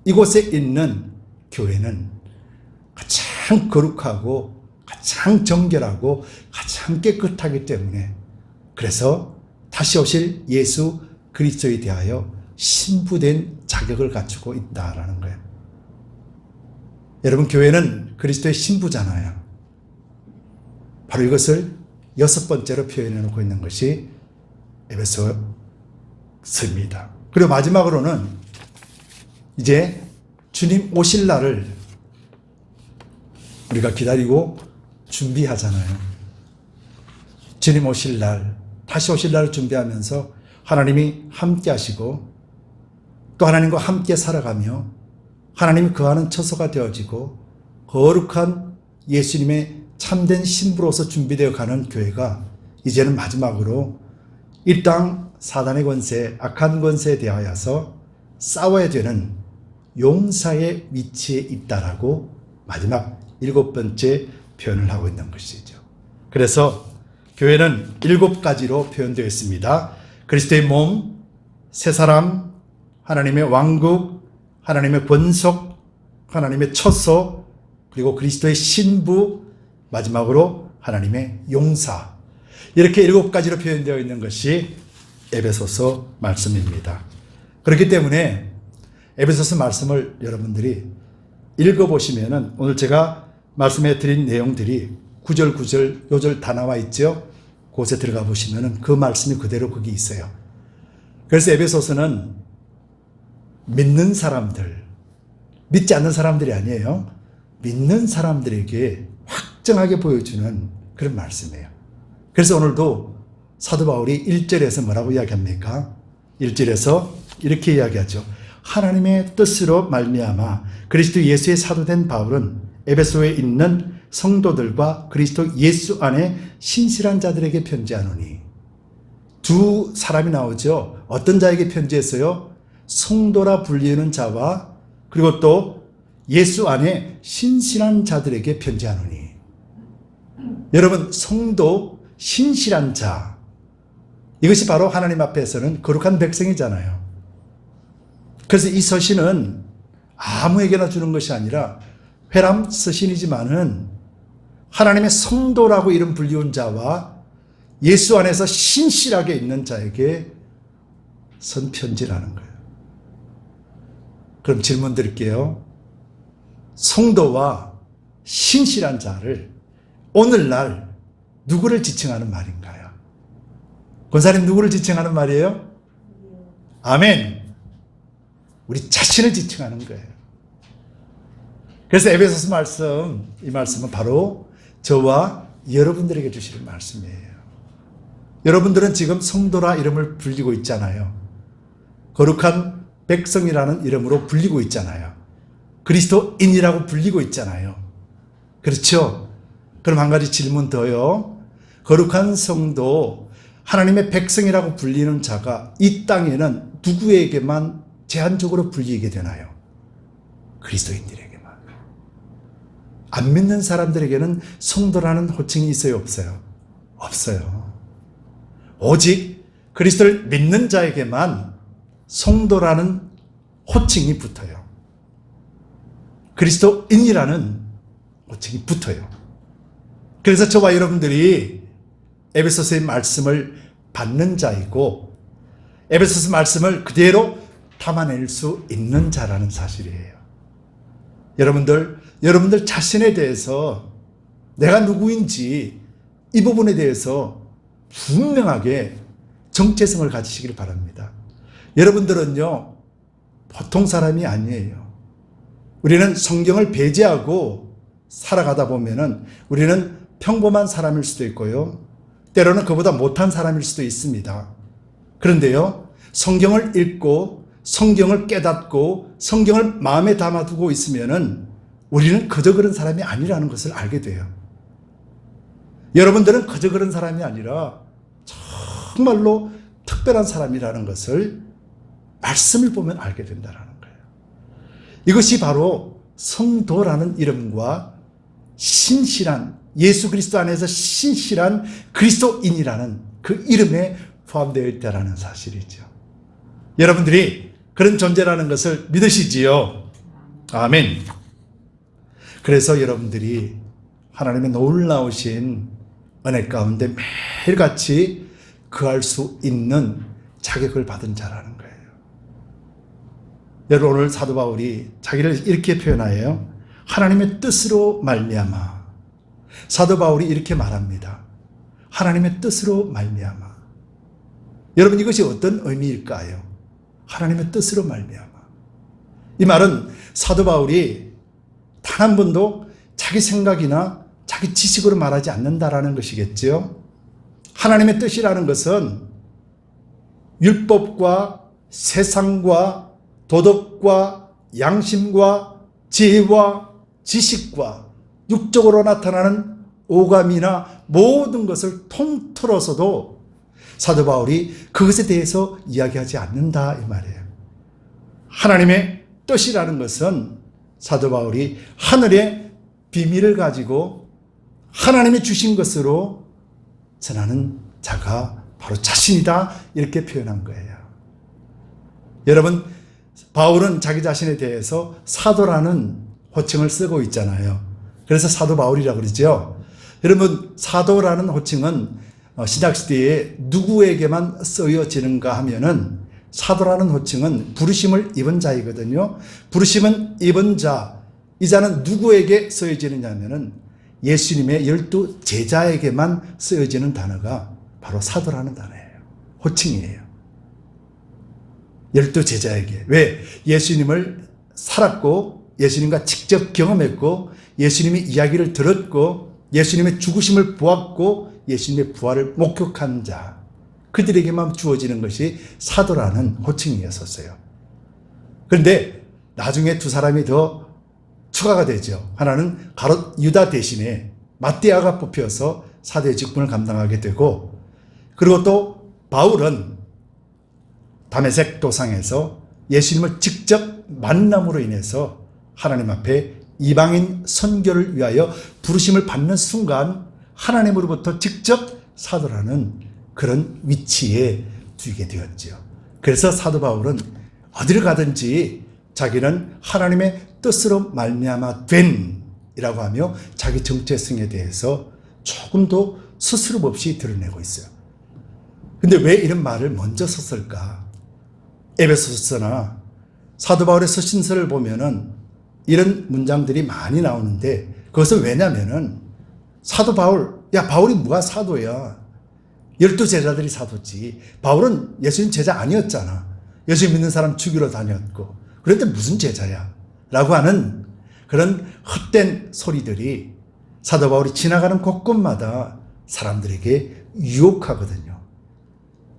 A: 이곳에 있는 교회는 가장 거룩하고 가장 정결하고 가장 깨끗하기 때문에 그래서 다시 오실 예수 그리스도에 대하여 신부된 자격을 갖추고 있다라는 거예요. 여러분, 교회는 그리스도의 신부잖아요. 바로 이것을 여섯 번째로 표현해 놓고 있는 것이 에베소서입니다. 그리고 마지막으로는 이제 주님 오실 날을 우리가 기다리고 준비하잖아요. 주님 오실 날, 다시 오실 날을 준비하면서 하나님이 함께 하시고 또 하나님과 함께 살아가며 하나님이 거하는 처소가 되어지고 거룩한 예수님의 참된 신부로서 준비되어 가는 교회가 이제는 마지막으로 이 땅 사단의 권세, 악한 권세에 대하여서 싸워야 되는 용사의 위치에 있다라고 마지막 7번째 표현을 하고 있는 것이죠. 그래서 교회는 7가지로 표현되어 있습니다. 그리스도의 몸, 새 사람, 하나님의 왕국, 하나님의 권속, 하나님의 처소, 그리고 그리스도의 신부, 마지막으로 하나님의 용사. 이렇게 7가지로 표현되어 있는 것이 에베소서 말씀입니다. 그렇기 때문에 에베소서 말씀을 여러분들이 읽어보시면은 오늘 제가 말씀해 드린 내용들이 구절 요절 다 나와 있죠. 곳에 들어가 보시면은 그 말씀이 그대로 거기 있어요. 그래서 에베소서는 믿는 사람들, 믿지 않는 사람들이 아니에요. 믿는 사람들에게 확정하게 보여주는 그런 말씀이에요. 그래서 오늘도 사도 바울이 1절에서 뭐라고 이야기합니까? 1절에서 이렇게 이야기하죠. 하나님의 뜻으로 말미암아 그리스도 예수의 사도된 바울은 에베소에 있는 성도들과 그리스도 예수 안에 신실한 자들에게 편지하노니. 두 사람이 나오죠. 어떤 자에게 편지했어요? 성도라 불리는 자와 그리고 또 예수 안에 신실한 자들에게 편지하노니. 여러분, 성도, 신실한 자, 이것이 바로 하나님 앞에서는 거룩한 백성이잖아요. 그래서 이 서신은 아무에게나 주는 것이 아니라 회람 서신이지만은 하나님의 성도라고 이름 불리운 자와 예수 안에서 신실하게 있는 자에게 선 편지라는 거예요. 그럼 질문 드릴게요. 성도와 신실한 자를 오늘날 누구를 지칭하는 말인가요? 권사님, 누구를 지칭하는 말이에요? 아멘. 우리 자신을 지칭하는 거예요. 그래서 에베소서 말씀, 이 말씀은 바로 저와 여러분들에게 주시는 말씀이에요. 여러분들은 지금 성도라 이름을 불리고 있잖아요. 거룩한 백성이라는 이름으로 불리고 있잖아요. 그리스도인이라고 불리고 있잖아요. 그렇죠? 그럼 한 가지 질문 더요. 거룩한 성도, 하나님의 백성이라고 불리는 자가 이 땅에는 누구에게만 제한적으로 불리게 되나요? 그리스도인들에게만. 안 믿는 사람들에게는 성도라는 호칭이 있어요, 없어요? 없어요. 오직 그리스도를 믿는 자에게만 성도라는 호칭이 붙어요. 그리스도인이라는 호칭이 붙어요. 그래서 저와 여러분들이 에베소서의 말씀을 받는 자이고 에베소서 말씀을 그대로 담아낼 수 있는 자라는 사실이에요. 여러분들 자신에 대해서 내가 누구인지 이 부분에 대해서 분명하게 정체성을 가지시길 바랍니다. 여러분들은요, 보통 사람이 아니에요. 우리는 성경을 배제하고 살아가다 보면은 우리는 평범한 사람일 수도 있고요. 때로는 그보다 못한 사람일 수도 있습니다. 그런데요, 성경을 읽고 성경을 깨닫고 성경을 마음에 담아두고 있으면은 우리는 그저 그런 사람이 아니라는 것을 알게 돼요. 여러분들은 그저 그런 사람이 아니라 정말로 특별한 사람이라는 것을 말씀을 보면 알게 된다는 거예요. 이것이 바로 성도라는 이름과 신실한, 예수 그리스도 안에서 신실한 그리스도인이라는 그 이름에 포함되어 있다는 사실이죠. 여러분들이 그런 존재라는 것을 믿으시지요? 아멘. 그래서 여러분들이 하나님의 놀라우신 은혜 가운데 매일같이 거할 수 있는 자격을 받은 자라는 거예요. 여러분, 오늘 사도 바울이 자기를 이렇게 표현하여요. 하나님의 뜻으로 말미암아. 사도 바울이 이렇게 말합니다. 하나님의 뜻으로 말미암아. 여러분, 이것이 어떤 의미일까요? 하나님의 뜻으로 말미암아. 이 말은 사도 바울이 단 한 번도 자기 생각이나 자기 지식으로 말하지 않는다라는 것이겠죠. 하나님의 뜻이라는 것은 율법과 세상과 도덕과 양심과 지혜와 지식과 육적으로 나타나는 오감이나 모든 것을 통틀어서도 사도 바울이 그것에 대해서 이야기하지 않는다 이 말이에요. 하나님의 뜻이라는 것은 사도 바울이 하늘의 비밀을 가지고 하나님이 주신 것으로 전하는 자가 바로 자신이다 이렇게 표현한 거예요. 여러분, 바울은 자기 자신에 대해서 사도라는 호칭을 쓰고 있잖아요. 그래서 사도 바울이라고 그러죠. 여러분, 사도라는 호칭은 신약시대에 누구에게만 쓰여지는가 하면은 사도라는 호칭은 부르심을 입은 자이거든요. 부르심은 입은 자, 이 자는 누구에게 쓰여지느냐 하면은 예수님의 12 제자에게만 쓰여지는 단어가 바로 사도라는 단어예요. 호칭이에요. 12 제자에게. 왜? 예수님을 살았고 예수님과 직접 경험했고 예수님의 이야기를 들었고 예수님의 죽으심을 보았고 예수님의 부활을 목격한 자, 그들에게만 주어지는 것이 사도라는 호칭이었었어요. 그런데 나중에 두 사람이 더 추가가 되죠. 하나는 가롯 유다 대신에 마띠아가 뽑혀서 사도의 직분을 감당하게 되고, 그리고 또 바울은 다메섹 도상에서 예수님을 직접 만남으로 인해서 하나님 앞에 이방인 선교를 위하여 부르심을 받는 순간 하나님으로부터 직접 사도라는 그런 위치에 두게 되었죠. 그래서 사도 바울은 어디를 가든지 자기는 하나님의 뜻으로 말미암아 된이라고 하며 자기 정체성에 대해서 조금도 스스럼 없이 드러내고 있어요. 근데 왜 이런 말을 먼저 썼을까? 에베소서나 사도 바울의 서신서를 보면은 이런 문장들이 많이 나오는데, 그것은 왜냐면은 사도 바울, 야, 바울이 뭐가 사도야? 12 제자들이 사도지. 바울은 예수님 제자 아니었잖아. 예수님 믿는 사람 죽이러 다녔고. 그런데 무슨 제자야? 라고 하는 그런 헛된 소리들이 사도 바울이 지나가는 곳곳마다 사람들에게 유혹하거든요.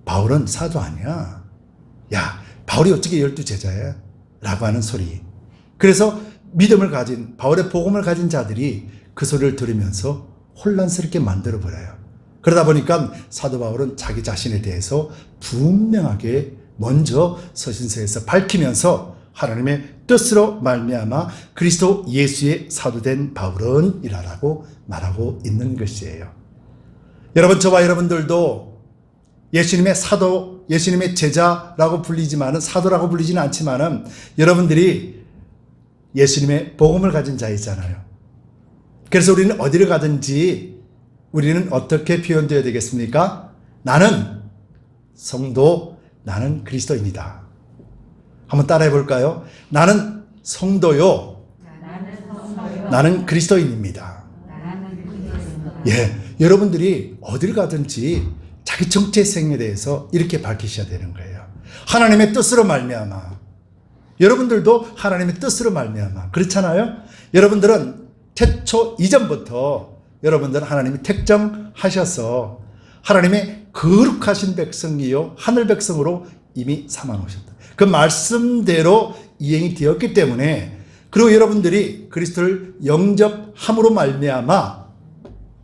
A: 바울은 사도 아니야. 야, 바울이 어떻게 12 제자야? 라고 하는 소리. 그래서 믿음을 가진, 바울의 복음을 가진 자들이 그 소리를 들으면서 혼란스럽게 만들어버려요. 그러다 보니까 사도 바울은 자기 자신에 대해서 분명하게 먼저 서신서에서 밝히면서 하나님의 뜻으로 말미암아 그리스도 예수의 사도된 바울은 이라라고 말하고 있는 것이에요. 여러분, 저와 여러분들도 예수님의 사도, 예수님의 제자라고 불리지만은, 사도라고 불리지는 않지만은 여러분들이 예수님의 복음을 가진 자이잖아요. 그래서 우리는 어디를 가든지 우리는 어떻게 표현되어야 되겠습니까? 나는 성도, 나는 그리스도인이다. 한번 따라해 볼까요? 나는 성도요. 나는 그리스도인입니다. 예, 여러분들이 어딜 가든지 자기 정체성에 대해서 이렇게 밝히셔야 되는 거예요. 하나님의 뜻으로 말미암아. 여러분들도 하나님의 뜻으로 말미암아. 그렇잖아요? 여러분들은 태초 이전부터 여러분들은 하나님이 택정하셔서 하나님의 거룩하신 백성이요 하늘 백성으로 이미 삼아 놓으셨다. 그 말씀대로 이행이 되었기 때문에, 그리고 여러분들이 그리스도를 영접함으로 말미암아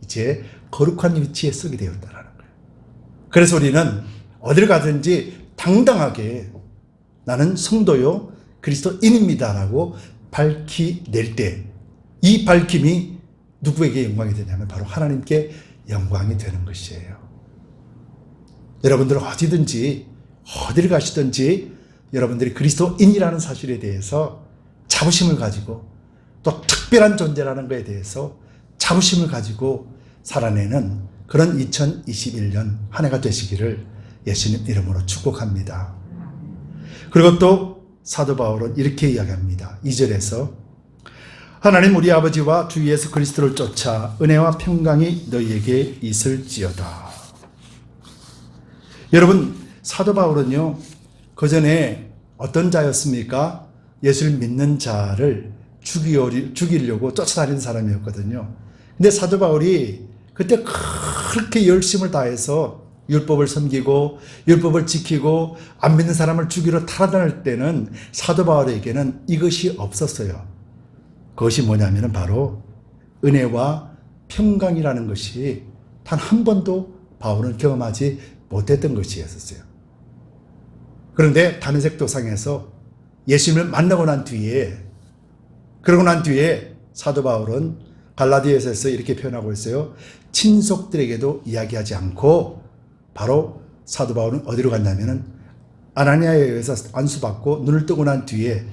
A: 이제 거룩한 위치에 서게 되었다라는 거예요. 그래서 우리는 어딜 가든지 당당하게 나는 성도요 그리스도인입니다라고 밝히낼 때, 이 밝힘이 누구에게 영광이 되냐면 바로 하나님께 영광이 되는 것이에요. 여러분들은 어디든지 어디를 가시든지 여러분들이 그리스도인이라는 사실에 대해서 자부심을 가지고, 또 특별한 존재라는 것에 대해서 자부심을 가지고 살아내는 그런 2021년 한 해가 되시기를 예수님 이름으로 축복합니다. 그리고 또 사도 바울은 이렇게 이야기합니다. 2절에서 하나님 우리 아버지와 주 예수 그리스도를 쫓아 은혜와 평강이 너희에게 있을지어다. 여러분, 사도 바울은요, 그 전에 어떤 자였습니까? 예수를 믿는 자를 죽이려고 쫓아다니는 사람이었거든요. 근데 사도 바울이 그때 그렇게 열심을 다해서 율법을 섬기고 율법을 지키고 안 믿는 사람을 죽이러 타다닐 때는 사도 바울에게는 이것이 없었어요. 그것이 뭐냐면 바로 은혜와 평강이라는 것이 단 한 번도 바울은 경험하지 못했던 것이었어요. 그런데 다메섹 도상에서 예수님을 만나고 난 뒤에, 그러고 난 뒤에 사도 바울은 갈라디아서에서 이렇게 표현하고 있어요. 친속들에게도 이야기하지 않고 바로 사도 바울은 어디로 갔냐면은 아나니아에 의해서 안수받고 눈을 뜨고 난 뒤에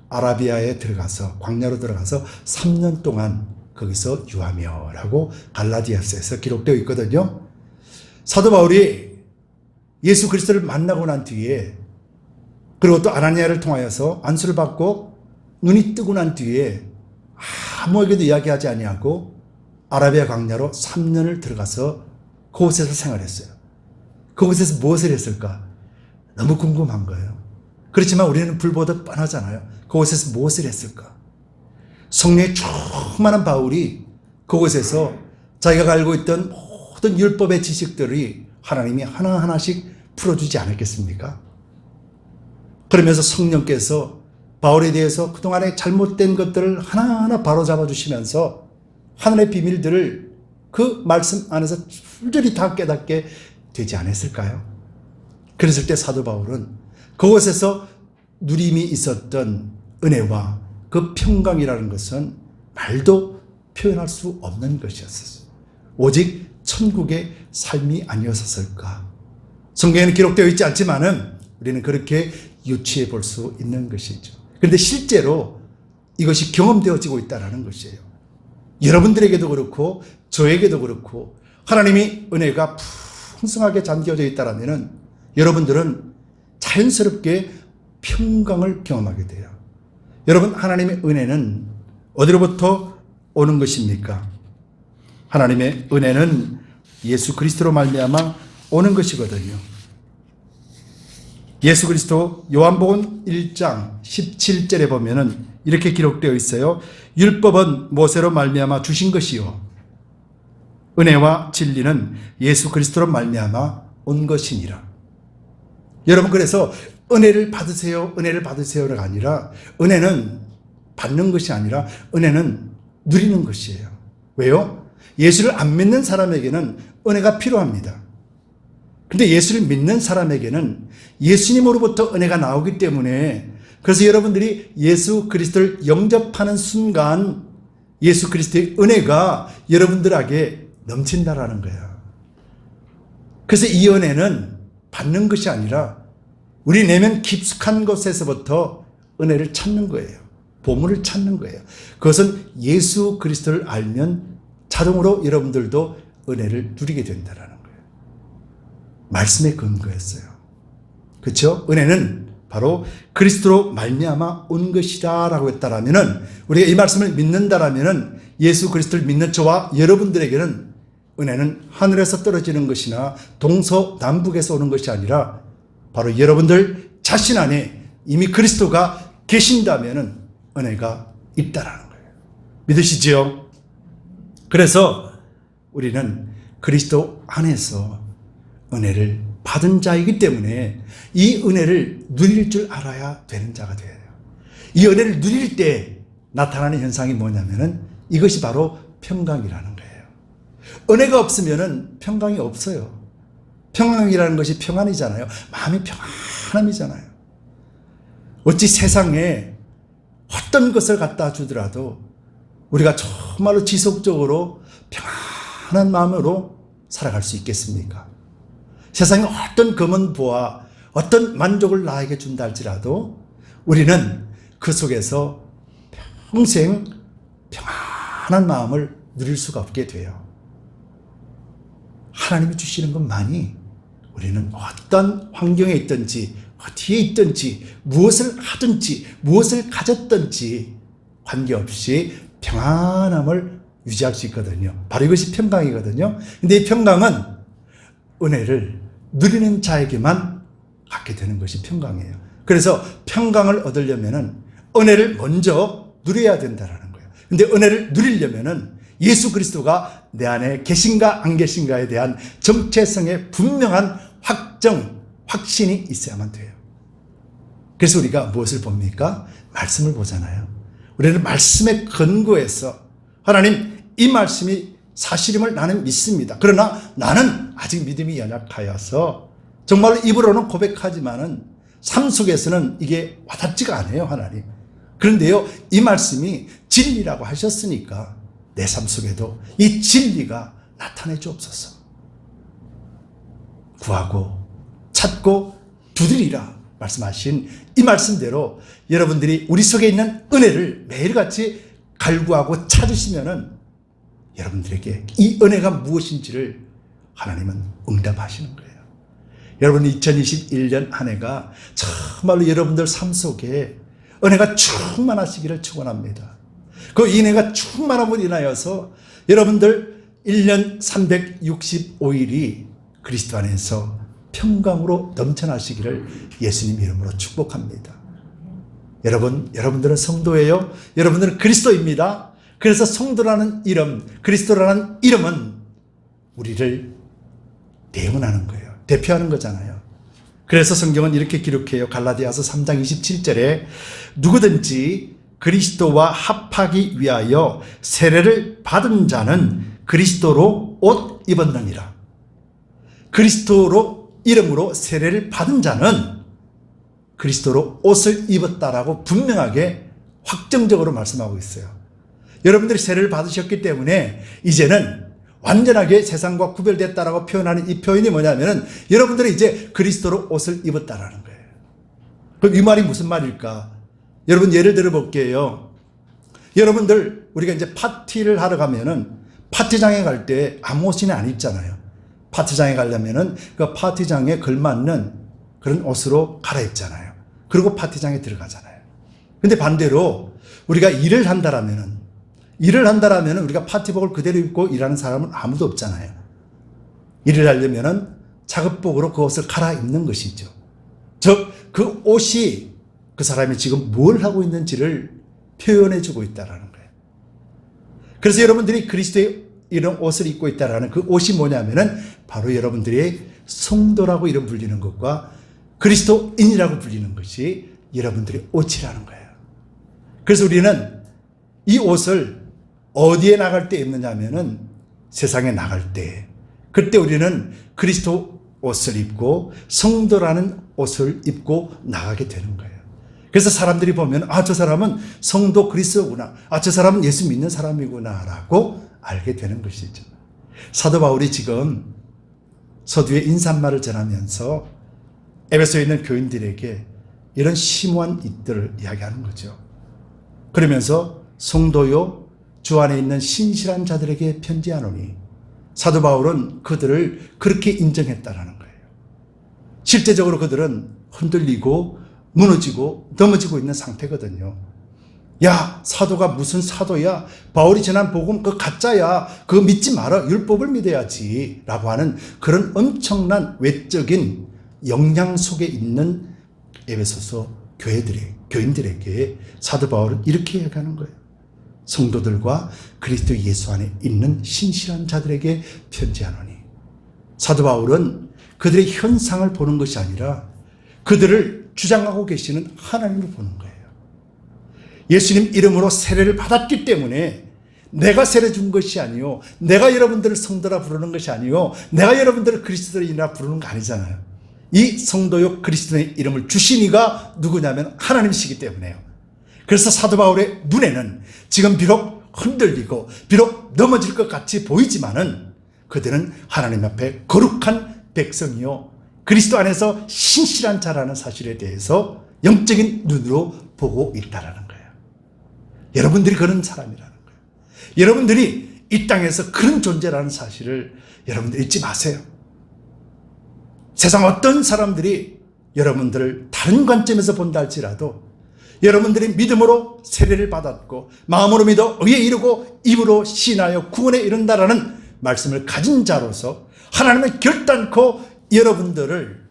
A: 아라비아에 들어가서, 광야로 들어가서 3년 동안 거기서 유하며 라고 갈라디아서에서 기록되어 있거든요. 사도 바울이 예수 그리스도를 만나고 난 뒤에, 그리고 또 아나니아를 통하여서 안수를 받고 눈이 뜨고 난 뒤에 아무에게도 이야기하지 아니하고 아라비아 광야로 3년을 들어가서 그곳에서 생활했어요. 그곳에서 무엇을 했을까? 너무 궁금한 거예요. 그렇지만 우리는 불보듯 뻔하잖아요. 그곳에서 무엇을 했을까? 성령에 충만한 바울이 그곳에서 자기가 알고 있던 모든 율법의 지식들이 하나님이 하나하나씩 풀어주지 않았겠습니까? 그러면서 성령께서 바울에 대해서 그동안의 잘못된 것들을 하나하나 바로잡아 주시면서 하늘의 비밀들을 그 말씀 안에서 fully 다 깨닫게 되지 않았을까요? 그랬을 때 사도 바울은 그곳에서 누림이 있었던 은혜와 그 평강이라는 것은 말도 표현할 수 없는 것이었어요. 오직 천국의 삶이 아니었을까? 성경에는 기록되어 있지 않지만은 우리는 그렇게 유추해 볼 수 있는 것이죠. 그런데 실제로 이것이 경험되어지고 있다는 것이에요. 여러분들에게도 그렇고 저에게도 그렇고 하나님이 은혜가 풍성하게 잠겨져 있다면 여러분들은 자연스럽게 평강을 경험하게 돼요. 여러분, 하나님의 은혜는 어디로부터 오는 것입니까? 하나님의 은혜는 예수 그리스도로 말미암아 오는 것이거든요. 예수 그리스도 요한복음 1장 17절에 보면은 이렇게 기록되어 있어요. 율법은 모세로 말미암아 주신 것이요 은혜와 진리는 예수 그리스도로 말미암아 온 것이니라. 여러분, 그래서 은혜를 받으세요, 은혜를 받으세요가 아니라 은혜는 받는 것이 아니라 은혜는 누리는 것이에요. 왜요? 예수를 안 믿는 사람에게는 은혜가 필요합니다. 근데 예수를 믿는 사람에게는 예수님으로부터 은혜가 나오기 때문에, 그래서 여러분들이 예수 그리스도를 영접하는 순간 예수 그리스도의 은혜가 여러분들에게 넘친다라는 거예요. 그래서 이 은혜는 받는 것이 아니라 우리 내면 깊숙한 곳에서부터 은혜를 찾는 거예요. 보물을 찾는 거예요. 그것은 예수 그리스도를 알면 자동으로 여러분들도 은혜를 누리게 된다는 거예요. 말씀에 근거했어요. 그렇죠? 은혜는 바로 그리스도로 말미암아 온 것이다라고 했다라면은, 우리가 이 말씀을 믿는다라면은 예수 그리스도를 믿는 저와 여러분들에게는 은혜는 하늘에서 떨어지는 것이나 동서남북에서 오는 것이 아니라 바로 여러분들 자신 안에 이미 그리스도가 계신다면은 은혜가 있다라는 거예요. 믿으시지요? 그래서 우리는 그리스도 안에서 은혜를 받은 자이기 때문에 이 은혜를 누릴 줄 알아야 되는 자가 되어야 돼요. 이 은혜를 누릴 때 나타나는 현상이 뭐냐면은 이것이 바로 평강이라는 거예요. 은혜가 없으면은 평강이 없어요. 평강이라는 것이 평안이잖아요. 마음이 평안함이잖아요. 어찌 세상에 어떤 것을 갖다 주더라도 우리가 정말로 지속적으로 평안한 마음으로 살아갈 수 있겠습니까? 세상에 어떤 검은 부와 어떤 만족을 나에게 준다 할지라도 우리는 그 속에서 평생 평안한 마음을 누릴 수가 없게 돼요. 하나님이 주시는 것만이 우리는 어떤 환경에 있든지 어디에 있든지 무엇을 하든지 무엇을 가졌든지 관계없이 평안함을 유지할 수 있거든요. 바로 이것이 평강이거든요. 근데 이 평강은 은혜를 누리는 자에게만 갖게 되는 것이 평강이에요. 그래서 평강을 얻으려면은 은혜를 먼저 누려야 된다라는 거예요. 근데 은혜를 누리려면은 예수 그리스도가 내 안에 계신가 안 계신가에 대한 정체성의 분명한 확신이 있어야만 돼요. 그래서 우리가 무엇을 봅니까? 말씀을 보잖아요. 우리는 말씀에 근거해서 하나님 이 말씀이 사실임을 나는 믿습니다. 그러나 나는 아직 믿음이 연약하여서 정말로 입으로는 고백하지만은 삶 속에서는 이게 와닿지가 않아요, 하나님. 그런데요, 이 말씀이 진리라고 하셨으니까 내 삶 속에도 이 진리가 나타내 주옵소서. 구하고 찾고 두드리라 말씀하신 이 말씀대로 여러분들이 우리 속에 있는 은혜를 매일같이 갈구하고 찾으시면은 여러분들에게 이 은혜가 무엇인지를 하나님은 응답하시는 거예요. 여러분 2021년 한 해가 정말로 여러분들 삶 속에 은혜가 충만하시기를 축원합니다. 그 은혜가 충만함으로 인하여서 여러분들 1년 365일이 그리스도 안에서 평강으로 넘쳐나시기를 예수님 이름으로 축복합니다. 여러분들은 성도예요. 여러분들은 그리스도입니다. 그래서 성도라는 이름, 그리스도라는 이름은 우리를 대응하는 거예요. 대표하는 거잖아요. 그래서 성경은 이렇게 기록해요. 갈라디아서 3장 27절에 누구든지 그리스도와 합하기 위하여 세례를 받은 자는 그리스도로 옷 입었느니라. 그리스도로 이름으로 세례를 받은 자는 그리스도로 옷을 입었다라고 분명하게 확정적으로 말씀하고 있어요. 여러분들이 세례를 받으셨기 때문에 이제는 완전하게 세상과 구별됐다라고 표현하는 이 표현이 뭐냐면은 여러분들이 이제 그리스도로 옷을 입었다라는 거예요. 그럼 이 말이 무슨 말일까? 여러분 예를 들어 볼게요. 여러분들 우리가 이제 파티를 하러 가면은 파티장에 갈 때 아무 옷이나 안 입잖아요. 파티장에 가려면은 그 파티장에 걸맞는 그런 옷으로 갈아입잖아요. 그리고 파티장에 들어가잖아요. 근데 반대로 우리가 일을 한다라면은 우리가 파티복을 그대로 입고 일하는 사람은 아무도 없잖아요. 일을 하려면은 작업복으로 그 옷을 갈아입는 것이죠. 즉, 그 옷이 그 사람이 지금 뭘 하고 있는지를 표현해 주고 있다는 거예요. 그래서 여러분들이 그리스도의 이런 옷을 입고 있다는 그 옷이 뭐냐면은 바로 여러분들이 성도라고 이름 불리는 것과 그리스도인이라고 불리는 것이 여러분들의 옷이라는 거예요. 그래서 우리는 이 옷을 어디에 나갈 때 입느냐면은 세상에 나갈 때, 그때 우리는 그리스도 옷을 입고 성도라는 옷을 입고 나가게 되는 거예요. 그래서 사람들이 보면 저 사람은 성도 그리스도구나, 저 사람은 예수 믿는 사람이구나 라고 알게 되는 것이죠. 사도 바울이 지금 서두에 인사말을 전하면서 에베소에 있는 교인들에게 이런 심오한 일들을 이야기하는 거죠. 그러면서 성도요 주 안에 있는 신실한 자들에게 편지하노니, 사도 바울은 그들을 그렇게 인정했다라는 거예요. 실제적으로 그들은 흔들리고 무너지고 넘어지고 있는 상태거든요. 야, 사도가 무슨 사도야? 바울이 전한 복음 그 가짜야. 그거 믿지 마라. 율법을 믿어야지 라고 하는 그런 엄청난 외적인 영향 속에 있는 에베소서 교인들에게 사도 바울은 이렇게 얘기하는 거예요. 성도들과 그리스도 예수 안에 있는 신실한 자들에게 편지하노니, 사도 바울은 그들의 현상을 보는 것이 아니라 그들을 주장하고 계시는 하나님을 보는 거예요. 예수님 이름으로 세례를 받았기 때문에 내가 세례 준 것이 아니요, 내가 여러분들을 성도라 부르는 것이 아니요, 내가 여러분들을 그리스도인이라 부르는 거 아니잖아요. 이 성도요 그리스도의 이름을 주신 이가 누구냐면 하나님이시기 때문에요. 그래서 사도 바울의 눈에는 지금 비록 흔들리고 비록 넘어질 것 같이 보이지만은 그들은 하나님 앞에 거룩한 백성이요 그리스도 안에서 신실한 자라는 사실에 대해서 영적인 눈으로 보고 있다라는 거예요. 여러분들이 그런 사람이라는 거예요. 여러분들이 이 땅에서 그런 존재라는 사실을 여러분들 잊지 마세요. 세상 어떤 사람들이 여러분들을 다른 관점에서 본다 할지라도 여러분들이 믿음으로 세례를 받았고 마음으로 믿어 의에 이르고 입으로 신하여 구원에 이른다라는 말씀을 가진 자로서 하나님은 결단코 여러분들을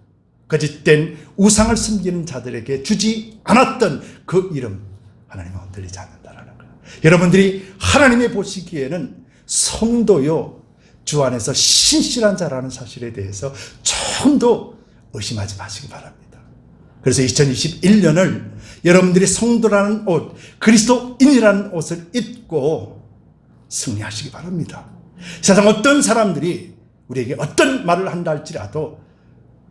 A: 거짓된 우상을 섬기는 자들에게 주지 않았던 그 이름 하나님은 흔들리지 않는다라는 여러분들이 하나님이 보시기에는 성도요, 주 안에서 신실한 자라는 사실에 대해서 조금 더 의심하지 마시기 바랍니다. 그래서 2021년을 여러분들이 성도라는 옷, 그리스도인이라는 옷을 입고 승리하시기 바랍니다. 세상 어떤 사람들이 우리에게 어떤 말을 한다 할지라도,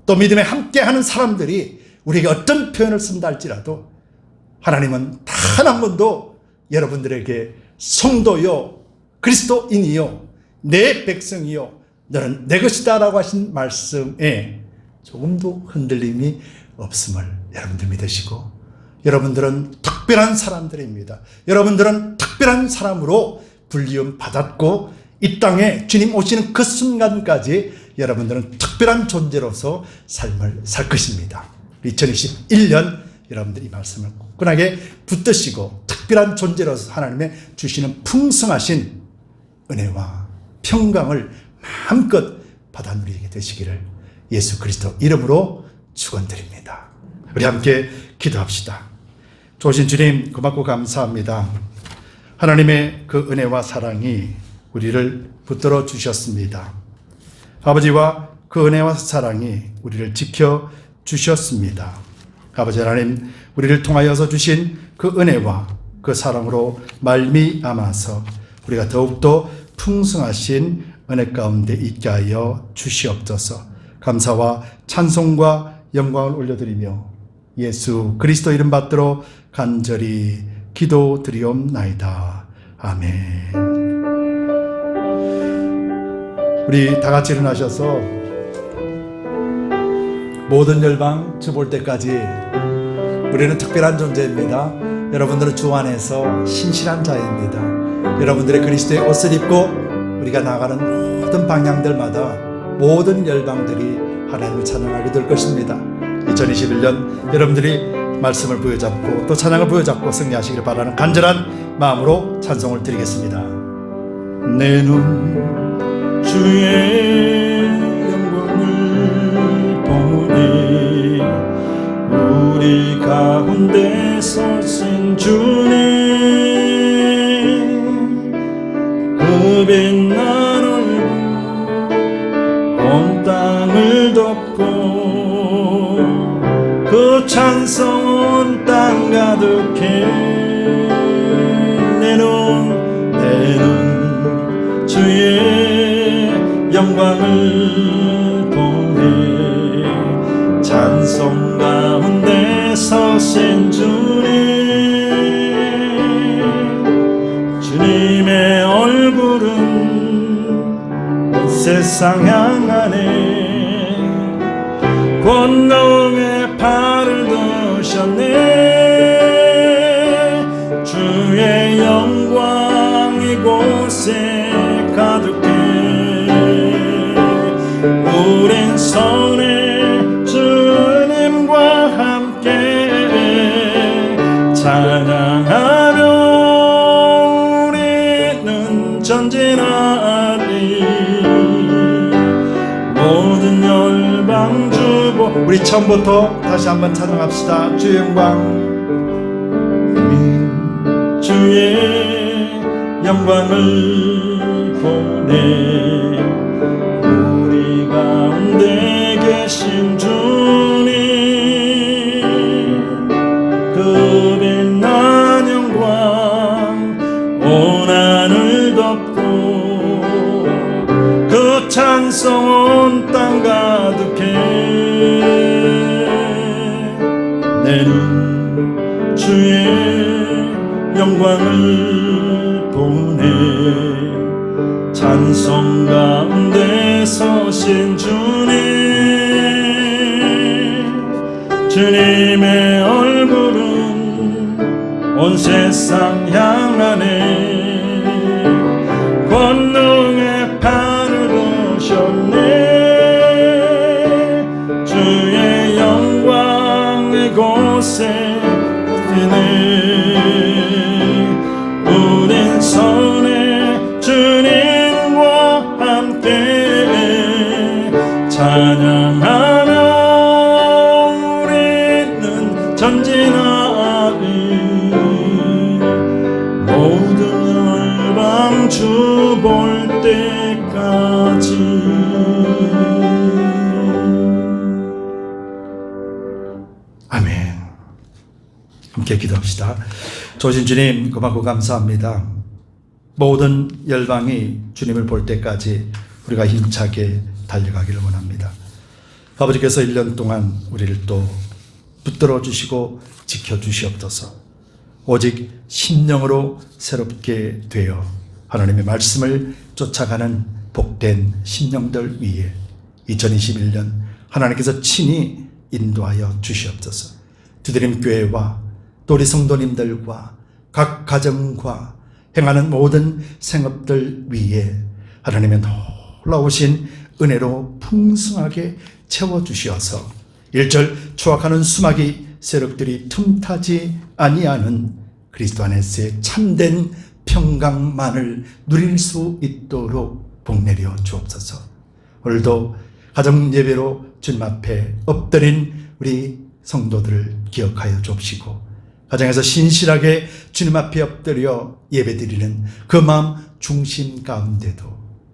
A: 또 믿음에 함께하는 사람들이 우리에게 어떤 표현을 쓴다 할지라도, 하나님은 단 한 번도 여러분들에게 성도요, 그리스도인이요, 내 백성이요, 너는 내 것이다 라고 하신 말씀에 조금도 흔들림이 없음을 여러분들 믿으시고, 여러분들은 특별한 사람들입니다. 여러분들은 특별한 사람으로 불리움 받았고, 이 땅에 주님 오시는 그 순간까지 여러분들은 특별한 존재로서 삶을 살 것입니다. 2021년 여러분들이 이 말씀을 굳건하게 붙드시고 특별한 존재로서 하나님의 주시는 풍성하신 은혜와 평강을 마음껏 받아 누리게 되시기를 예수 그리스도 이름으로 축원드립니다. 우리 함께 기도합시다. 좋으신 주님, 고맙고 감사합니다. 하나님의 그 은혜와 사랑이 우리를 붙들어 주셨습니다. 아버지와 그 은혜와 사랑이 우리를 지켜 주셨습니다. 아버지 하나님, 우리를 통하여서 주신 그 은혜와 그 사랑으로 말미암아서 우리가 더욱더 풍성하신 은혜 가운데 있게 하여 주시옵소서. 감사와 찬송과 영광을 올려드리며 예수 그리스도 이름 받들어 간절히 기도드리옵나이다. 아멘. 우리 다 같이 일어나셔서 모든 열방 주 볼 때까지 우리는 특별한 존재입니다. 여러분들은 주 안에서 신실한 자입니다. 여러분들의 그리스도의 옷을 입고 우리가 나가는 모든 방향들마다 모든 열방들이 하나님을 찬양하게 될 것입니다. 2021년 여러분들이 말씀을 부여잡고 또 찬양을 부여잡고 승리하시기를 바라는 간절한 마음으로 찬송을 드리겠습니다.
B: 내 눈 주의 영광을 보니 우리 가운데 서신 주님, 그 빛난 얼굴 온 땅을 덮고 그 찬송 온 땅 가득해. 내 눈 주의 영광을 보니 찬송 가운데 서신 주님, 주님의 얼굴은 온 세상 향하네. 권능의 팔을 드셨네. 주의 영광 이곳에 가득해. 우린 선해 주님과 함께 찬양하며 우리는 전진하리. 모든 열방 주보.
A: 우리 처음부터 다시 한번 찬양합시다. 주의 영광,
B: 주의 영광을 보내 우리 가운데 계신 주님, 그 빛난 영광 온 하늘 덮고 그 찬송 온 땅 가득해. 내 눈 주의 영광을 보내 찬송 가운데 서신 주님, 주님의 얼굴은 온 세상 향하네. 권능의 팔을 드셨네. 주의 영광 이곳에 우린 선해 주님과 함께 찬양하며 우리는 전진하리. 모든 주 볼 때까지.
A: 아멘. 함께 기도합시다. 조신 주님, 고맙고 감사합니다. 모든 열방이 주님을 볼 때까지 우리가 힘차게 달려가기를 원합니다. 아버지께서 1년 동안 우리를 또 붙들어 주시고 지켜주시옵소서. 오직 심령으로 새롭게 되어 하나님의 말씀을 쫓아가는 복된 심령들 위에 2021년 하나님께서 친히 인도하여 주시옵소서. 두드림교회와 또 우리 성도님들과 각 가정과 행하는 모든 생업들 위에 하나님의 놀라우신 은혜로 풍성하게 채워주시어서 일절 추악하는 수막이 세력들이 틈타지 아니하는 그리스도 안에서의 참된 평강만을 누릴 수 있도록 복내려 주옵소서. 오늘도 가정예배로 주님 앞에 엎드린 우리 성도들을 기억하여 주옵시고 가정에서 신실하게 주님 앞에 엎드려 예배드리는 그 마음 중심 가운데도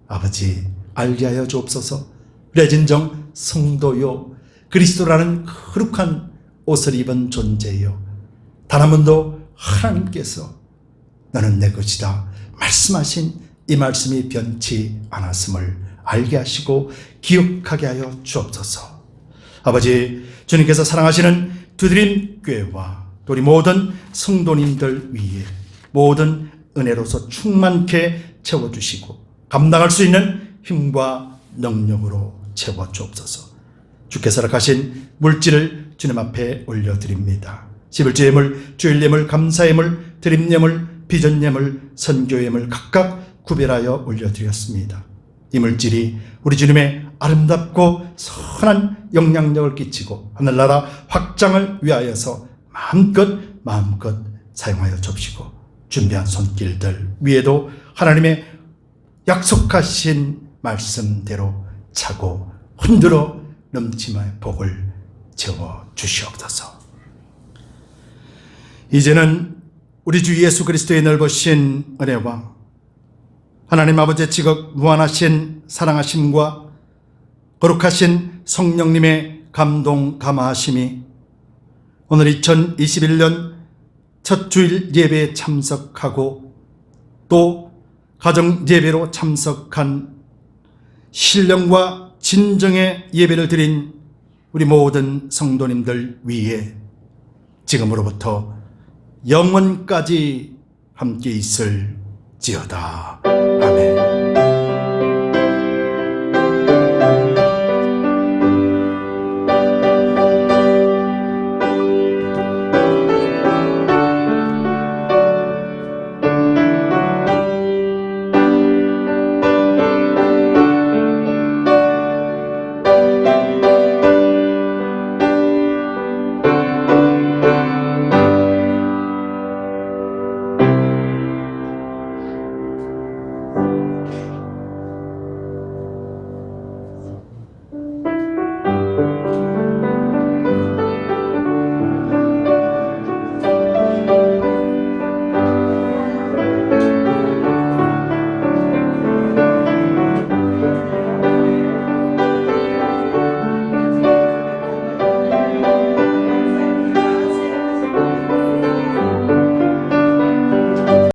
A: 아버지 알게 하여 주옵소서. 우리 진정 성도요 그리스도라는 거룩한 옷을 입은 존재요 단 한 번도 하나님께서 너는 내 것이다 말씀하신 이 말씀이 변치 않았음을 알게 하시고 기억하게 하여 주옵소서. 아버지, 주님께서 사랑하시는 두드림 교회와 또 우리 모든 성도님들 위에 모든 은혜로서 충만케 채워주시고 감당할 수 있는 힘과 능력으로 채워주옵소서. 주께서 허락하신 물질을 주님 앞에 올려드립니다. 11조 예물, 주일 예물, 감사 예물, 드림 예물, 비전 예물, 선교 예물 각각 구별하여 올려드렸습니다. 이 물질이 우리 주님의 아름답고 선한 영향력을 끼치고 하늘나라 확장을 위하여서 마음껏 사용하여 줍시고 준비한 손길들 위에도 하나님의 약속하신 말씀대로 차고 흔들어 넘침의 복을 채워 주시옵소서. 이제는 우리 주 예수 그리스도의 넓으신 은혜와 하나님 아버지의 지극 무한하신 사랑하심과 거룩하신 성령님의 감동 감화하심이 오늘 2021년 첫 주일 예배에 참석하고 또 가정 예배로 참석한 신령과 진정의 예배를 드린 우리 모든 성도님들 위에 지금으로부터 영원까지 함께 있을지어다. 아멘.